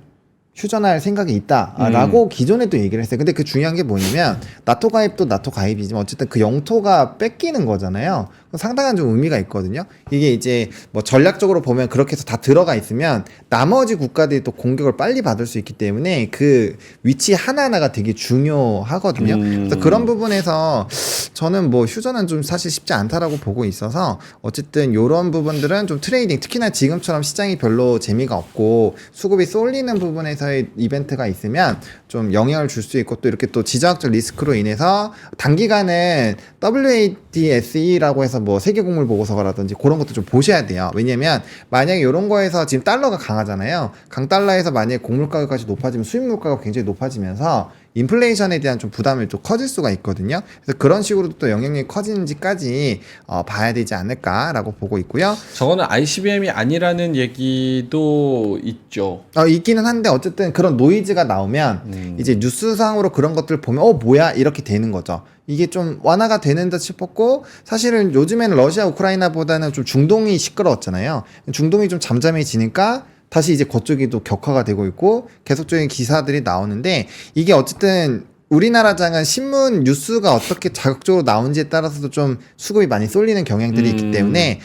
휴전할 생각이 있다라고 기존에도 얘기를 했어요. 근데 그 중요한 게 뭐냐면, 나토 가입도 나토 가입이지만 어쨌든 그 영토가 뺏기는 거잖아요. 상당한 좀 의미가 있거든요. 이게 이제 뭐 전략적으로 보면 그렇게 해서 다 들어가 있으면 나머지 국가들이 또 공격을 빨리 받을 수 있기 때문에 그 위치 하나하나가 되게 중요하거든요. 그래서 그런 부분에서 저는 뭐 휴전은 좀 사실 쉽지 않다라고 보고 있어서, 어쨌든 요런 부분들은 좀 트레이딩, 특히나 지금처럼 시장이 별로 재미가 없고 수급이 쏠리는 부분에서의 이벤트가 있으면 좀 영향을 줄 수 있고, 또 이렇게 또 지정학적 리스크로 인해서 단기간은 WADSE라고 해서 뭐 세계 곡물 보고서라든지 그런 것도 좀 보셔야 돼요. 왜냐면 만약에 이런 거에서 지금 달러가 강하잖아요. 강달러에서 만약에 곡물 가격까지 높아지면 수입 물가가 굉장히 높아지면서 인플레이션에 대한 좀 부담이 좀 커질 수가 있거든요. 그래서 그런 식으로 또 영향력이 커지는지까지 봐야 되지 않을까라고 보고 있고요. 저거는 ICBM이 아니라는 얘기도 있죠. 있기는 한데, 어쨌든 그런 노이즈가 나오면 이제 뉴스상으로 그런 것들 보면 뭐야 이렇게 되는 거죠. 이게 좀 완화가 되는 듯 싶었고, 사실은 요즘에는 러시아 우크라이나보다는 좀 중동이 시끄러웠잖아요. 중동이 좀 잠잠해지니까 다시 이제 그쪽이 또 격화가 되고 있고 계속적인 기사들이 나오는데, 이게 어쨌든 우리나라장은 신문 뉴스가 어떻게 자극적으로 나온지에 따라서도 좀 수급이 많이 쏠리는 경향들이 있기 때문에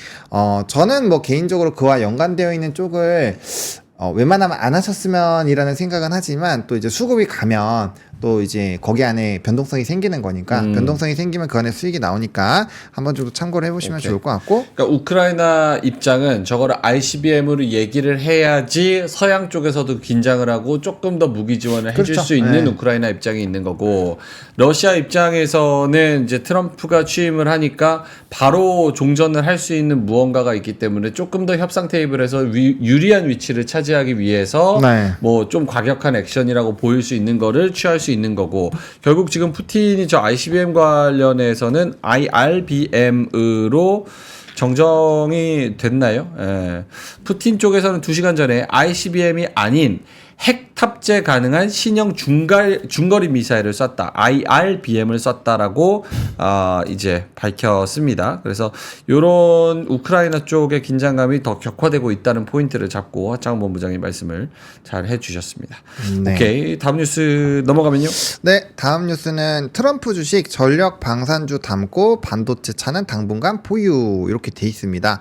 저는 뭐 개인적으로 그와 연관되어 있는 쪽을 웬만하면 안 하셨으면 이라는 생각은 하지만, 또 이제 수급이 가면 또 이제 거기 안에 변동성이 생기는 거니까, 변동성이 생기면 그 안에 수익이 나오니까 한번 정도 참고를 해보시면 좋을 것 같고. 그러니까 우크라이나 입장은 저거를 ICBM으로 얘기를 해야지 서양 쪽에서도 긴장을 하고 조금 더 무기 지원을 해줄 그렇죠. 수 있는 네. 우크라이나 입장이 있는 거고, 러시아 입장에서는 이제 트럼프가 취임을 하니까 바로 종전을 할 수 있는 무언가가 있기 때문에 조금 더 협상 테이블에서 유리한 위치를 차지하기 위해서 네. 뭐 좀 과격한 액션이라고 보일 수 있는 거를 취할 수 있는 거고, 결국 지금 푸틴이 저 ICBM 관련해서는 IRBM으로 정정이 됐나요? 예. 푸틴 쪽에서는 2시간 전에 ICBM이 아닌 핵 탑재 가능한 신형 중거리 미사일을 쐈다. IRBM을 쐈다라고 이제 밝혔습니다. 그래서 요런 우크라이나 쪽의 긴장감이 더 격화되고 있다는 포인트를 잡고 하창원 본부장님 말씀을 잘 해주셨습니다. 네. 오케이, 다음 뉴스 넘어가면요. 네, 다음 뉴스는 트럼프 주식 전력 방산주 담고 반도체 차는 당분간 보유, 이렇게 돼 있습니다.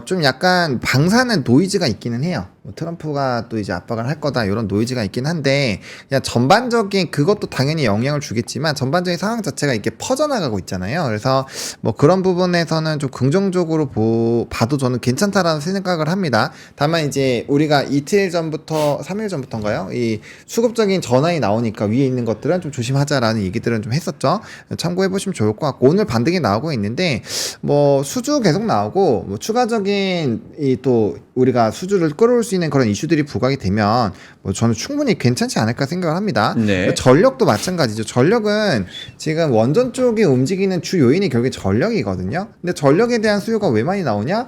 좀 약간 방사는 노이즈가 있기는 해요. 트럼프가 또 이제 압박을 할 거다, 이런 노이즈가 있긴 한데, 그냥 전반적인 그것도 당연히 영향을 주겠지만 전반적인 상황 자체가 이렇게 퍼져나가고 있잖아요. 그래서 뭐 그런 부분에서는 좀 긍정적으로 봐도 저는 괜찮다라는 생각을 합니다. 다만 이제 우리가 이틀 전부터 3일 전부터인가요? 이 수급적인 전환이 나오니까 위에 있는 것들은 좀 조심하자라는 얘기들은 좀 했었죠. 참고해 보시면 좋을 것 같고, 오늘 반등이 나오고 있는데 뭐 수주 계속 나오고, 뭐 추가적인 이 또 우리가 수주를 끌어올 수 있는 그런 이슈들이 부각이 되면 뭐 저는 충분히 괜찮지 않을까 생각을 합니다. 네. 전력도 마찬가지죠. 전력은 지금 원전 쪽이 움직이는 주 요인이 결국에 전력이거든요. 근데 전력에 대한 수요가 왜 많이 나오냐?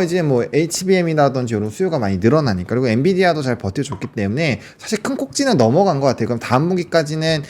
이제 뭐 HBM이라든지 이런 수요가 많이 늘어나니까, 그리고 엔비디아도 잘 버텨줬기 때문에 사실 큰 꼭지는 넘어간 것 같아요. 그럼 다음 분기까지는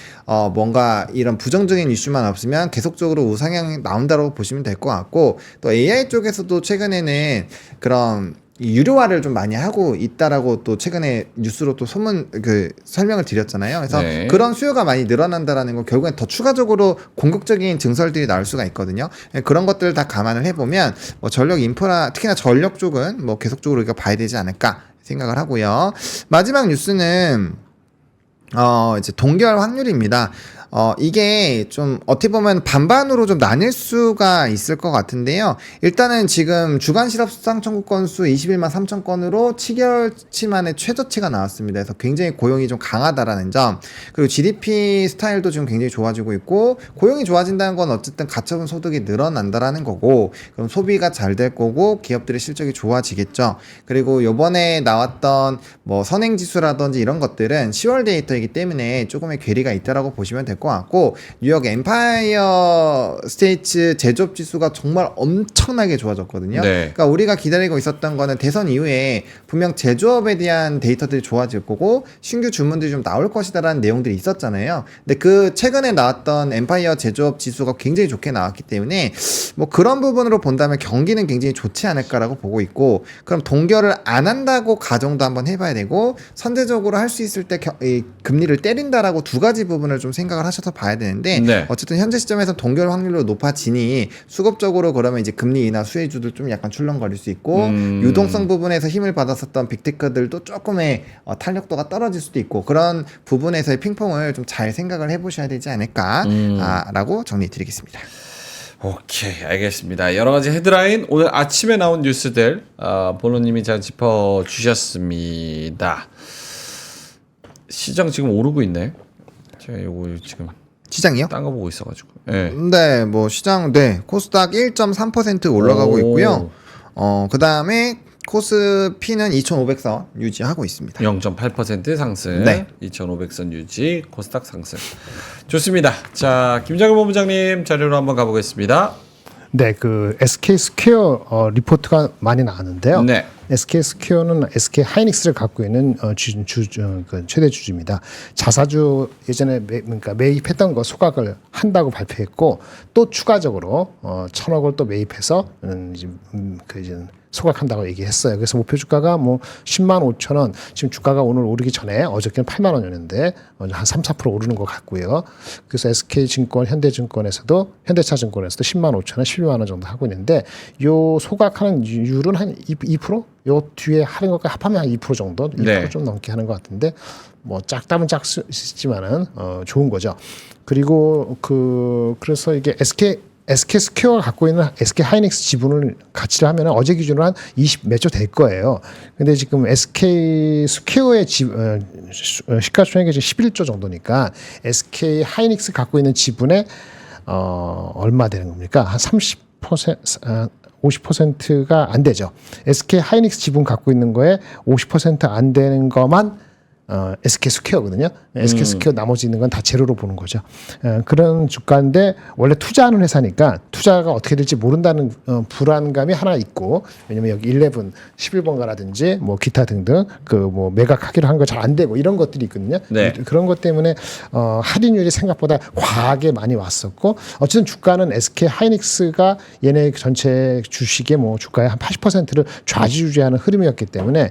뭔가 이런 부정적인 이슈만 없으면 계속적으로 우상향이 나온다고 보시면 될 것 같고, 또 AI 쪽에서도 최근에는 그런 이 유료화를 좀 많이 하고 있다라고 또 최근에 뉴스로 또 설명을 드렸잖아요. 그래서 네. 그런 수요가 많이 늘어난다라는 거, 결국엔 더 추가적으로 공격적인 증설들이 나올 수가 있거든요. 그런 것들을 다 감안을 해보면 뭐 전력 인프라, 특히나 전력 쪽은 뭐 계속적으로 우리가 봐야 되지 않을까 생각을 하고요. 마지막 뉴스는 이제 동결 확률입니다. 이게 좀 어떻게 보면 반반으로 좀 나뉠 수가 있을 것 같은데요. 일단은 지금 주간 실업 수당 청구 건수 21만 3천 건으로 7개월치 만에 최저치가 나왔습니다. 그래서 굉장히 고용이 좀 강하다라는 점. 그리고 GDP 스타일도 지금 굉장히 좋아지고 있고, 고용이 좋아진다는 건 어쨌든 가처분 소득이 늘어난다라는 거고, 그럼 소비가 잘 될 거고 기업들의 실적이 좋아지겠죠. 그리고 요번에 나왔던 뭐 선행지수라든지 이런 것들은 10월 데이터이기 때문에 조금의 괴리가 있다라고 보시면 될 것 같고, 뉴욕 엠파이어 스테이츠 제조업 지수가 정말 엄청나게 좋아졌거든요. 네. 그러니까 우리가 기다리고 있었던 거는 대선 이후에 분명 제조업에 대한 데이터들이 좋아질 거고 신규 주문들이 좀 나올 것이다라는 내용들이 있었잖아요. 근데 그 최근에 나왔던 엠파이어 제조업 지수가 굉장히 좋게 나왔기 때문에 뭐 그런 부분으로 본다면 경기는 굉장히 좋지 않을까라고 보고 있고, 그럼 동결을 안 한다고 가정도 한번 해봐야 되고, 선제적으로 할 수 있을 때 금리를 때린다라고 두 가지 부분을 좀 생각을 하셔서 봐야 되는데, 네. 어쨌든 현재 시점에서 동결 확률로 높아지니 수급적으로 그러면 이제 금리 인하 수혜주들 좀 약간 출렁거릴 수 있고, 유동성 부분에서 힘을 받았었던 빅테크들도 조금의 탄력도가 떨어질 수도 있고, 그런 부분에서의 핑퐁을 좀 잘 생각을 해보셔야 되지 않을까라고 정리드리겠습니다. 오케이, 알겠습니다. 여러 가지 헤드라인, 오늘 아침에 나온 뉴스들 본호님이 잘 짚어주셨습니다. 시장 지금 오르고 있네. 제가 요거 지금 시장이요? 딴 거 보고 있어가지고. 네. 네, 뭐 시장, 코스닥 1.3% 올라가고 있고요. 그 다음에 코스피는 2,500선 유지하고 있습니다. 0.8% 상승, 네. 2,500선 유지, 코스닥 상승. 좋습니다. 자, 김장근 본부장님 자료로 한번 가보겠습니다. 네, 그 SK 스퀘어 리포트가 많이 나왔는데요. 네. SK 스퀘어는 SK 하이닉스를 갖고 있는 그 최대 주주입니다. 자사주 예전에 그러니까 매입했던 거 소각을 한다고 발표했고, 또 추가적으로 1,000억을 또 매입해서 이제 소각한다고 얘기했어요. 그래서 목표 주가가 뭐 10만 5천 원, 지금 주가가 오늘 오르기 전에 어저께는 8만 원이었는데 한 3, 4% 오르는 것 같고요. 그래서 SK증권, 현대증권에서도, 현대차증권에서도 10만 5천 원, 11만 원 정도 하고 있는데, 요 소각하는 율은 한 2%? 요 뒤에 하는 것과 합하면 한 2% 정도, 2% 네. 좀 넘게 하는 것 같은데, 뭐 작다면 작지만은 좋은 거죠. 그리고 그래서 이게 SK 스퀘어가 갖고 있는 SK 하이닉스 지분을 가치를 하면 어제 기준으로 한 20 몇 조 될 거예요. 근데 지금 SK 스퀘어의 시가총액이 지금 11조 정도니까 SK 하이닉스 갖고 있는 지분의 얼마 되는 겁니까? 한 30%, 50%가 안 되죠. SK 하이닉스 지분 갖고 있는 거에 50% 안 되는 것만 SK 스퀘어거든요. SK 스퀘어 나머지 있는 건 다 제로로 보는 거죠. 그런 주가인데, 원래 투자하는 회사니까 투자가 어떻게 될지 모른다는 불안감이 하나 있고, 왜냐면 여기 11번가라든지 뭐 기타 등등 뭐 매각하기로 한 거 잘 안 되고 이런 것들이 있거든요. 네. 그런 것 때문에 할인율이 생각보다 과하게 많이 왔었고, 어쨌든 주가는 SK 하이닉스가 얘네 전체 주식의 뭐 주가의 한 80%를 좌지우지하는 흐름이었기 때문에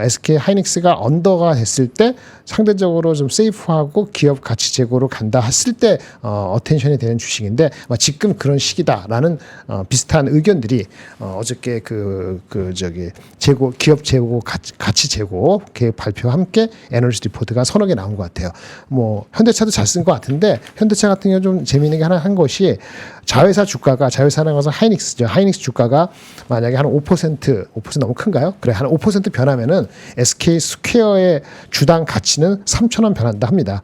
SK 하이닉스가 언더가 됐을 때 상대적으로 좀 세이프하고 기업 가치 제고로 간다 했을 때 어텐션이 되는 주식인데, 지금 그런 시기다라는 비슷한 의견들이 어저께 기업 재고 가치 재고 계획 발표와 함께 애널리스트 리포트가 서너 개 나온 것 같아요. 뭐 현대차도 잘 쓴 것 같은데, 현대차 같은 경우 좀 재미있는 게 하나 한 것이, 자회사 나가서 하이닉스죠. 하이닉스 주가가 만약에 한 5% 너무 큰가요? 그래, 한 5% 변하면은 SK 스퀘어의 주당 가치는 3,000원 변한다 합니다.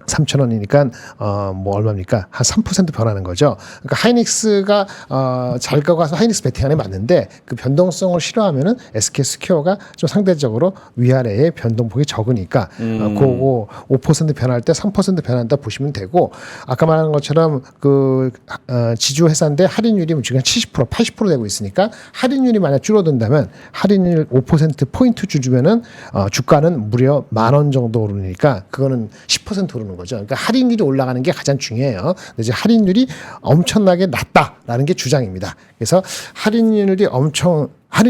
3,000원이니까 뭐 얼마입니까? 한 3% 변하는 거죠. 그러니까 하이닉스가 잘 가서 하이닉스 베팅하는 게 맞는데 그 변동성을 싫어하면은 SK 스퀘어가 좀 상대적으로 위아래의 변동폭이 적으니까 그거 5% 변할 때 3% 변한다 보시면 되고 아까 말한 것처럼 그 지주 회사인데 할인율이 지금 70% 80% 되고 있으니까 할인율이 만약 줄어든다면 할인율 5% 포인트 주면은 주가는 무려 10,000원 정도 오르니까 그거는 10% 오르는 거죠. 그러니까 할인율이 올라가는 게 가장 중요해요. 근데 이제 할인율이 엄청나게 낮다라는 게 주장입니다. 그래서 할인이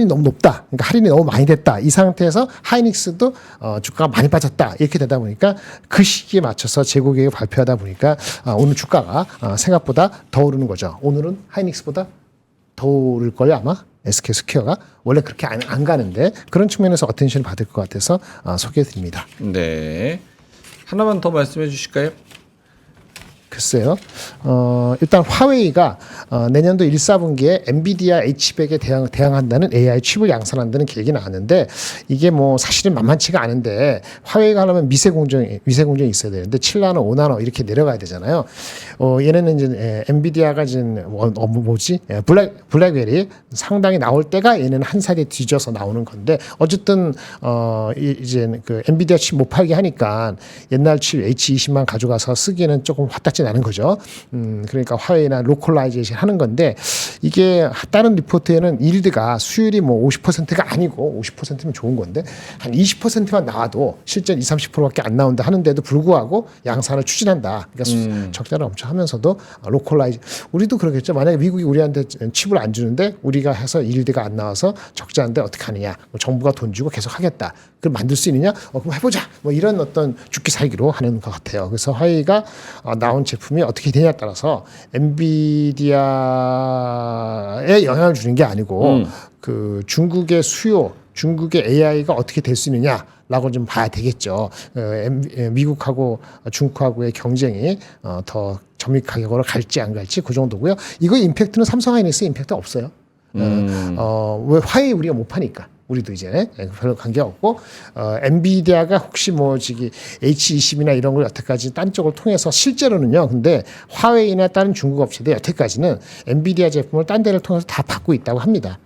너무 높다. 그러니까 할인이 너무 많이 됐다. 이 상태에서 하이닉스도 주가가 많이 빠졌다. 이렇게 되다 보니까 그 시기에 맞춰서 재고 계획을 발표하다 보니까 오늘 주가가 생각보다 더 오르는 거죠. 오늘은 하이닉스보다 더 오를 걸요 아마. SK 스퀘어가 원래 그렇게 안 가는데 그런 측면에서 어텐션을 받을 것 같아서 소개해 드립니다. 네. 하나만 더 말씀해 주실까요? 글쎄요. 일단 화웨이가 내년도 1, 4분기에 엔비디아 H100에 대항한다는 AI 칩을 양산한다는 계획이 나왔는데 이게 뭐 사실은 만만치가 않은데 화웨이가 하려면 미세 공정이 있어야 되는데 7나노, 5나노 이렇게 내려가야 되잖아요. 얘네는 이제 엔비디아가 지금 블랙웰이 상당히 나올 때가 얘네는 한 살이 뒤져서 나오는 건데 어쨌든 이제 그 엔비디아 칩 못 팔게 하니까 옛날 칩 H20만 가져가서 쓰기는 조금 화딱지 나는 거죠. 그러니까 화웨이나 로컬라이제이션 하는 건데 이게 다른 리포트에는 일드가 수율이 뭐 50%가 아니고 50%면 좋은 건데 한 20%만 나와도 실제 20-30%밖에 안 나온다 하는데도 불구하고 양산을 추진한다. 그러니까 적자를 엄청 하면서도 로컬라이즈 우리도 그러겠죠. 만약에 미국이 우리한테 칩을 안 주는데 우리가 해서 일드가 안 나와서 적자인데 어떻게 하느냐. 뭐 정부가 돈 주고 계속 하겠다. 그걸 만들 수 있느냐? 그럼 해보자. 뭐 이런 어떤 죽기 살기로 하는 것 같아요. 그래서 화웨이가 나온 제품이 어떻게 되냐에 따라서 엔비디아에 영향을 주는 게 아니고 그 중국의 수요, 중국의 AI가 어떻게 될 수 있느냐라고 좀 봐야 되겠죠. 미국하고 중국하고의 경쟁이 더 점입가격으로 갈지 안 갈지 그 정도고요. 이거 임팩트는 삼성 하이닉스 임팩트 없어요. 왜 화웨이 우리가 못 파니까. 우리도 이제 별로 관계없고 엔비디아가 혹시 뭐 저기 H20이나 이런 걸 여태까지 딴 쪽을 통해서 실제로는요. 근데 화웨이나 다른 중국 업체들 여태까지는 엔비디아 제품을 딴 데를 통해서 다 받고 있다고 합니다.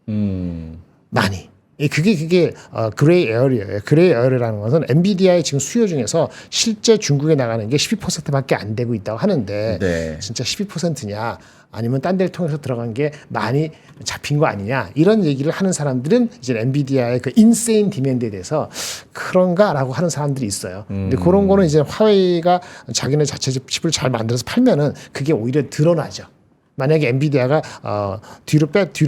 많이. 그게 그레이 에어리예요. 그레이 에어리라는 것은 엔비디아의 지금 수요 중에서 실제 중국에 나가는 게 12%밖에 안 되고 있다고 하는데 네. 진짜 12%냐 아니면 딴 데를 통해서 들어간 게 많이 잡힌 거 아니냐 이런 얘기를 하는 사람들은 이제 엔비디아의 그 인세인 디맨드에 대해서 그런가라고 하는 사람들이 있어요. 근데 그런 거는 이제 화웨이가 자기네 자체 칩을 잘 만들어서 팔면은 그게 오히려 드러나죠. 만약에 엔비디아가 뒤로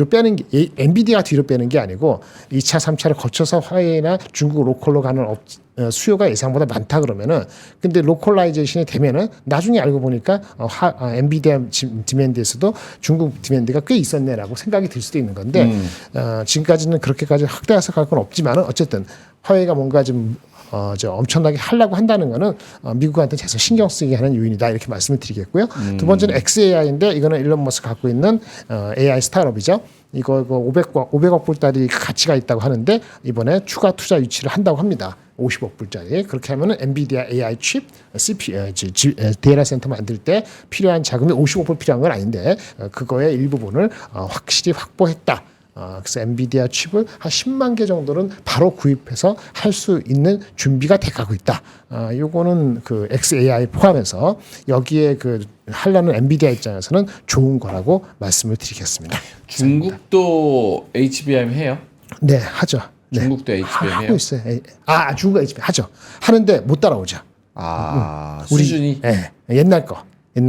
빼는 게 엔비디아가 뒤로 빼는 게 아니고 2차, 3차를 거쳐서 화웨이나 중국 로컬로 가는 수요가 예상보다 많다 그러면은 근데 로컬라이제이션이 되면은 나중에 알고 보니까 엔비디아 디맨드에서도 중국 디맨드가 꽤 있었네라고 생각이 들 수도 있는 건데 지금까지는 그렇게까지 확대해서 갈 건 없지만은 어쨌든 화웨이가 뭔가 좀 엄청나게 하려고 한다는 거는 미국한테 계속 신경 쓰게 하는 요인이다 이렇게 말씀을 드리겠고요. 두 번째는 XAI인데 이거는 일론 머스크 갖고 있는 AI 스타트업이죠. 이거 500억 불짜리 가치가 있다고 하는데 이번에 추가 투자 유치를 한다고 합니다. 50억 불짜리. 그렇게 하면은 엔비디아 AI 칩, CPU, 데이터 센터 만들 때 필요한 자금이 50억 불 필요한 건 아닌데 그거의 일부분을 확실히 확보했다. 그래서 엔비디아 칩을 한 10만 개 정도는 바로 구입해서 할 수 있는 준비가 돼가고 있다. 요거는 그 XAI 포함해서 여기에 그 하려는 엔비디아 입장에서는 좋은 거라고 말씀을 드리겠습니다. 중국도 HBM 해요? 네, 하죠. 네. 중국도 HBM 해요? 하고 있어요. 중국 HBM 하죠. 하는데 못 따라오죠. 수준이? 네, 옛날 거. 네.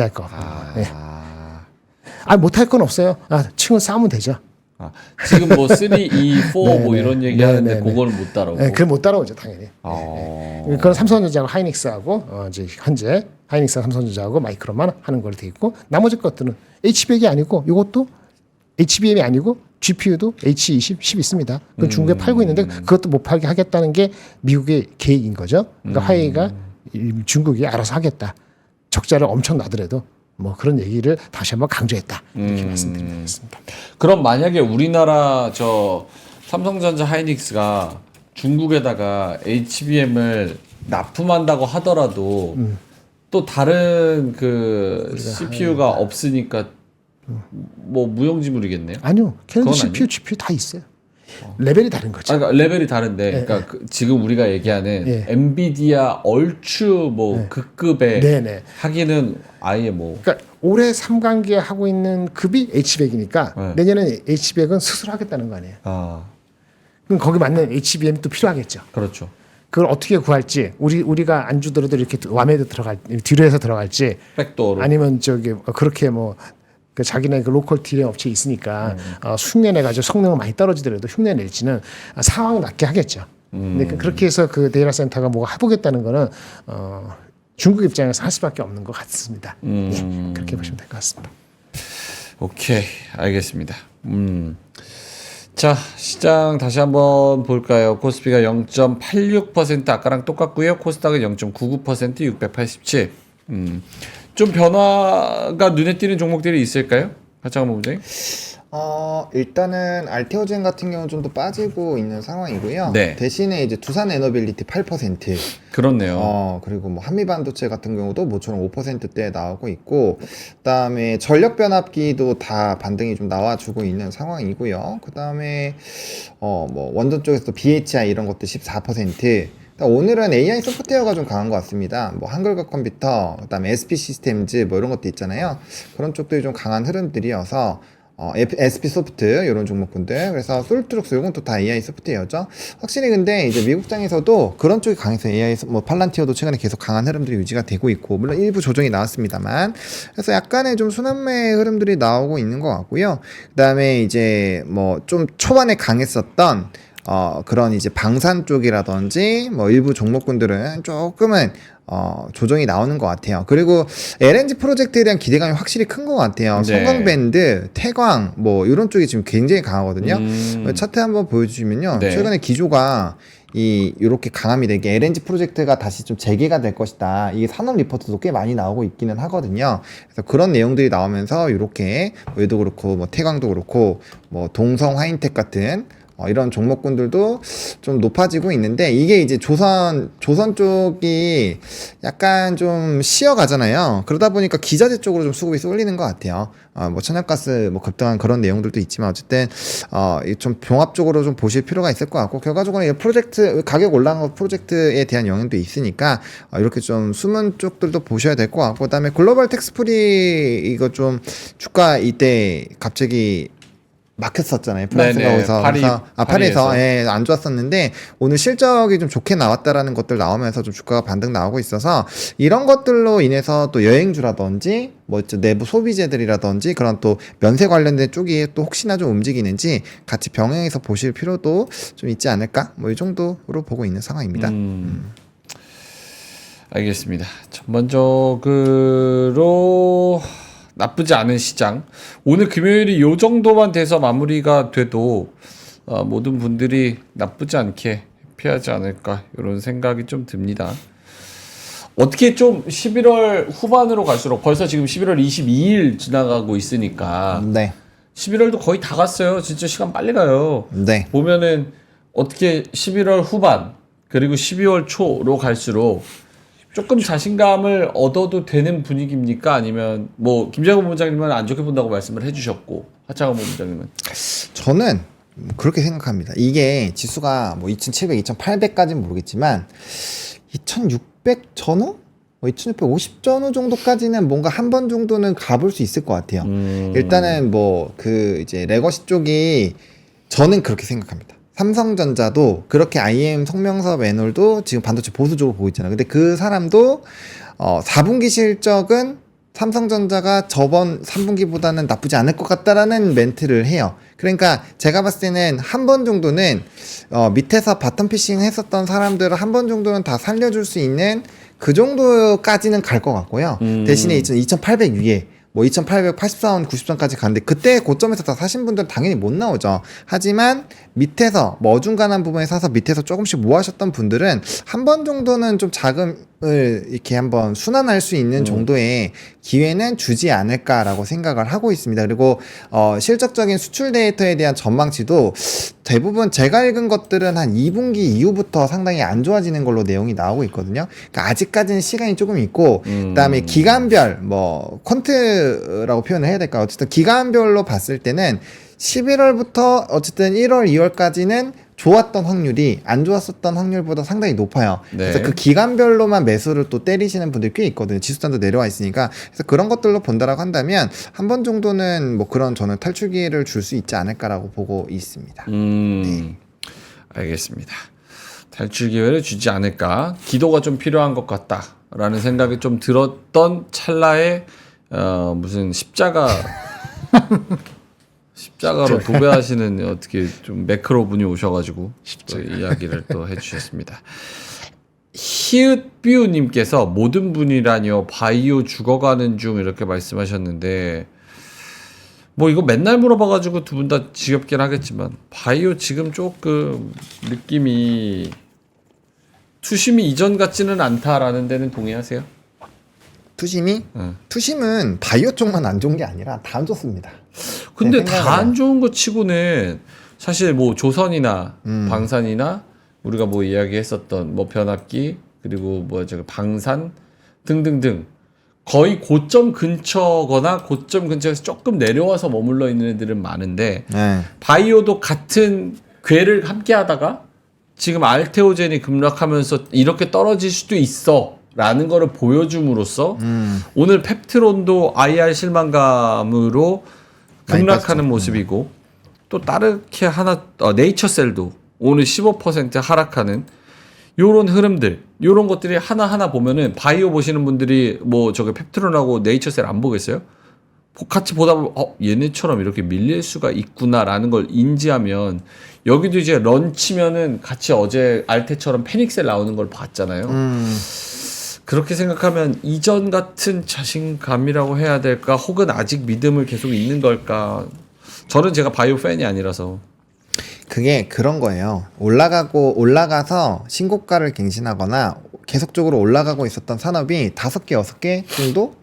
못할 건 없어요. 층을 쌓으면 되죠. 지금 뭐 3, 2, 4 뭐 이런 얘기 하는데 그거는 못 따라오고. 네, 그걸 못 따라오죠, 당연히. 그건 삼성전자하고 하이닉스하고 이제 현재 하이닉스와 삼성전자하고 마이크론만 하는 걸로 돼 있고 나머지 것들은 H100이 아니고 이것도 HBM이 아니고 GPU도 H20, 10 있습니다. 그건 중국에 팔고 있는데 그것도 못 팔게 하겠다는 게 미국의 계획인 거죠. 그러니까 화웨이가 중국이 알아서 하겠다. 적자를 엄청 나더라도 뭐 그런 얘기를 다시 한번 강조했다. 이렇게 말씀드리겠습니다. 그럼 만약에 우리나라 삼성전자 하이닉스가 중국에다가 HBM을 납품한다고 하더라도 또 다른 그 CPU가 없으니까 뭐 무용지물이겠네요. 아니요. 걔는 그건 CPU, GPU 다 있어요. 레벨이 다른 거죠. 그러니까 레벨이 다른데, 그러니까 그 지금 우리가 얘기하는 엔비디아 얼추 뭐 극급의 네네. 하기는 아예 뭐. 그러니까 올해 3강기에 하고 있는 급이 H100이니까 내년에 H100은 스스로 하겠다는 거 아니에요. 아, 그럼 거기 맞는 HBM이 또 필요하겠죠. 그렇죠. 그걸 어떻게 구할지 우리가 안 주더라도 이렇게 왑에도 들어갈 뒤로 해서 들어갈지 백도어로. 아니면 저기 그렇게 뭐 그 자기네 그 로컬 디램 업체 있으니까 흉내 내 가지고 성능은 많이 떨어지더라도 흉내 낼지는 상황 맞게 하겠죠. 근데 그렇게 해서 그 데이터 센터가 뭐가 해보겠다는 거는 중국 입장에서 할 수밖에 없는 것 같습니다. 예, 그렇게 보시면 될 것 같습니다. 오케이, 알겠습니다. 자, 시장 다시 한번 볼까요? 코스피가 0.86% 아까랑 똑같고요. 코스닥은 0.99% 687. 좀 변화가 눈에 띄는 종목들이 있을까요? 하창원 본부장님? 일단은 알테오젠 같은 경우는 좀 더 빠지고 있는 상황이고요. 네. 대신에 이제 두산 에너빌리티 8%. 그렇네요. 그리고 뭐 한미반도체 같은 경우도 모처럼 5%대에 나오고 있고, 그다음에 전력 변압기도 다 반등이 좀 나와주고 있는 상황이고요. 그다음에 뭐 원전 쪽에서도 BHI 이런 것도 14%. 오늘은 AI 소프트웨어가 좀 강한 것 같습니다. 뭐 한글과 컴퓨터, 그다음에 SP 시스템즈 뭐 이런 것도 있잖아요. 그런 쪽들이 좀 강한 흐름들이어서 SP 소프트 이런 종목군들, 그래서 솔트룩스 이건 또 다 AI 소프트웨어죠. 확실히 근데 이제 미국장에서도 그런 쪽이 강해서 AI 뭐 팔란티어도 최근에 계속 강한 흐름들이 유지가 되고 있고, 물론 일부 조정이 나왔습니다만, 그래서 약간의 좀 순환매 흐름들이 나오고 있는 것 같고요. 그다음에 이제 뭐 좀 초반에 강했었던 그런 이제 방산 쪽이라든지 뭐 일부 종목군들은 조금은 조정이 나오는 것 같아요. 그리고 LNG 프로젝트에 대한 기대감이 확실히 큰 것 같아요. 네. 성광밴드, 태광 뭐 이런 쪽이 지금 굉장히 강하거든요. 차트 한번 보여주시면요. 네. 최근에 기조가 이렇게 강함이 되게 LNG 프로젝트가 다시 좀 재개가 될 것이다. 이게 산업 리포트도 꽤 많이 나오고 있기는 하거든요. 그래서 그런 내용들이 나오면서 이렇게 뭐 얘도 그렇고 뭐 태광도 그렇고 뭐 동성 화인텍 같은 이런 종목군들도 좀 높아지고 있는데, 이게 이제 조선 쪽이 약간 좀 쉬어가잖아요. 그러다 보니까 기자재 쪽으로 좀 수급이 쏠리는 것 같아요. 뭐 천연가스 뭐 급등한 그런 내용들도 있지만, 어쨌든 좀 종합적으로 좀 보실 필요가 있을 것 같고, 결과적으로 이 프로젝트 가격 올라간 거 프로젝트에 대한 영향도 있으니까 이렇게 좀 숨은 쪽들도 보셔야 될 것 같고, 그다음에 글로벌 텍스프리 이거 좀 주가 이때 갑자기 막혔었잖아요. 프랑스가 거기서 파리에서 안 좋았었는데, 오늘 실적이 좀 좋게 나왔다라는 것들 나오면서 좀 주가가 반등 나오고 있어서, 이런 것들로 인해서 또 여행주라든지 뭐 내부 소비재들이라든지 그런 또 면세 관련된 쪽이 또 혹시나 좀 움직이는지 같이 병행해서 보실 필요도 좀 있지 않을까, 뭐 이 정도로 보고 있는 상황입니다. 알겠습니다. 전반적으로 나쁘지 않은 시장. 오늘 금요일이 요 정도만 돼서 마무리가 돼도 모든 분들이 나쁘지 않게 피하지 않을까, 이런 생각이 좀 듭니다. 어떻게 좀 11월 후반으로 갈수록 벌써 지금 11월 22일 지나가고 있으니까 네. 11월도 거의 다 갔어요. 진짜 시간 빨리 가요. 네. 보면은 어떻게 11월 후반 그리고 12월 초로 갈수록 조금 자신감을 얻어도 되는 분위기입니까? 아니면 뭐 김재건 본부장님은 안 좋게 본다고 말씀을 해주셨고, 하창원 본부장님은? 저는 그렇게 생각합니다. 이게 지수가 뭐 2700, 2800까지는 모르겠지만 2600 전후? 2650 전후 정도까지는 뭔가 한 번 정도는 가볼 수 있을 것 같아요. 일단은 뭐 그 이제 레거시 쪽이, 저는 그렇게 생각합니다. 삼성전자도 그렇게 IM 성명섭 애널도 지금 반도체 보수적으로 보고 있잖아요. 근데 그 사람도 4분기 실적은 삼성전자가 저번 3분기보다는 나쁘지 않을 것 같다라는 멘트를 해요. 그러니까 제가 봤을 때는 한 번 정도는 밑에서 바텀 피싱 했었던 사람들을 한 번 정도는 다 살려줄 수 있는 그 정도까지는 갈 것 같고요. 대신에 2800 위에 뭐 2884원 90선까지 가는데, 그때 고점에서 다 사신 분들은 당연히 못 나오죠. 하지만 밑에서 뭐 어중간한 부분에 사서 밑에서 조금씩 모아셨던 분들은 한 번 정도는 좀 이렇게 한번 순환할 수 있는 정도의 기회는 주지 않을까라고 생각을 하고 있습니다. 그리고 실적적인 수출 데이터에 대한 전망치도 대부분 제가 읽은 것들은 한 2분기 이후부터 상당히 안 좋아지는 걸로 내용이 나오고 있거든요. 그러니까 아직까지는 시간이 조금 있고 그다음에 기간별 뭐 퀀트라고 표현을 해야 될까요? 어쨌든 기간별로 봤을 때는 11월부터 어쨌든 1월, 2월까지는 좋았던 확률이 안 좋았었던 확률보다 상당히 높아요. 네. 그래서 그 기간별로만 매수를 또 때리시는 분들이 꽤 있거든요. 지수단도 내려와 있으니까. 그래서 그런 것들로 본다라고 한다면 한 번 정도는 뭐 그런 저는 탈출 기회를 줄 수 있지 않을까라고 보고 있습니다. 네. 알겠습니다. 탈출 기회를 주지 않을까. 기도가 좀 필요한 것 같다라는 생각이 좀 들었던 찰나에 무슨 십자가로 도배하시는 어떻게 좀 매크로 분이 오셔가지고 또 이야기를 또 해주셨습니다. 히읗뷰님께서 모든 분이라뇨 바이오 죽어가는 중 이렇게 말씀하셨는데 뭐 이거 맨날 물어봐가지고 두 분 다 지겹긴 하겠지만 바이오 지금 조금 느낌이 투심이 이전 같지는 않다라는 데는 동의하세요? 투심이? 투심은 바이오 쪽만 안 좋은 게 아니라 다 안 좋습니다. 근데 다 안 좋은 것 치고는 사실 뭐 조선이나 방산이나 우리가 뭐 이야기했었던 뭐 변압기 그리고 뭐 저기 방산 등등등 거의 고점 근처거나 고점 근처에서 조금 내려와서 머물러 있는 애들은 많은데 바이오도 같은 궤를 함께 하다가 지금 알테오젠이 급락하면서 이렇게 떨어질 수도 있어 라는 거를 보여줌으로써 오늘 펩트론도 IR 실망감으로 급락하는 모습이고 또 다르게 하나 네이처셀도 오늘 15% 하락하는 요런 흐름들 요런 것들이 하나하나 보면은 바이오 보시는 분들이 뭐 저기 펩트론하고 네이처셀 안 보겠어요? 같이 보다 보면 얘네처럼 이렇게 밀릴 수가 있구나라는 걸 인지하면 여기도 이제 런치면은 같이 어제 알테처럼 패닉셀 나오는 걸 봤잖아요. 그렇게 생각하면 이전 같은 자신감이라고 해야 될까 혹은 아직 믿음을 계속 있는 걸까 저는 제가 바이오 팬이 아니라서 그게 그런 거예요. 올라가서 신고가를 갱신하거나 계속적으로 올라가고 있었던 산업이 5개, 6개 정도?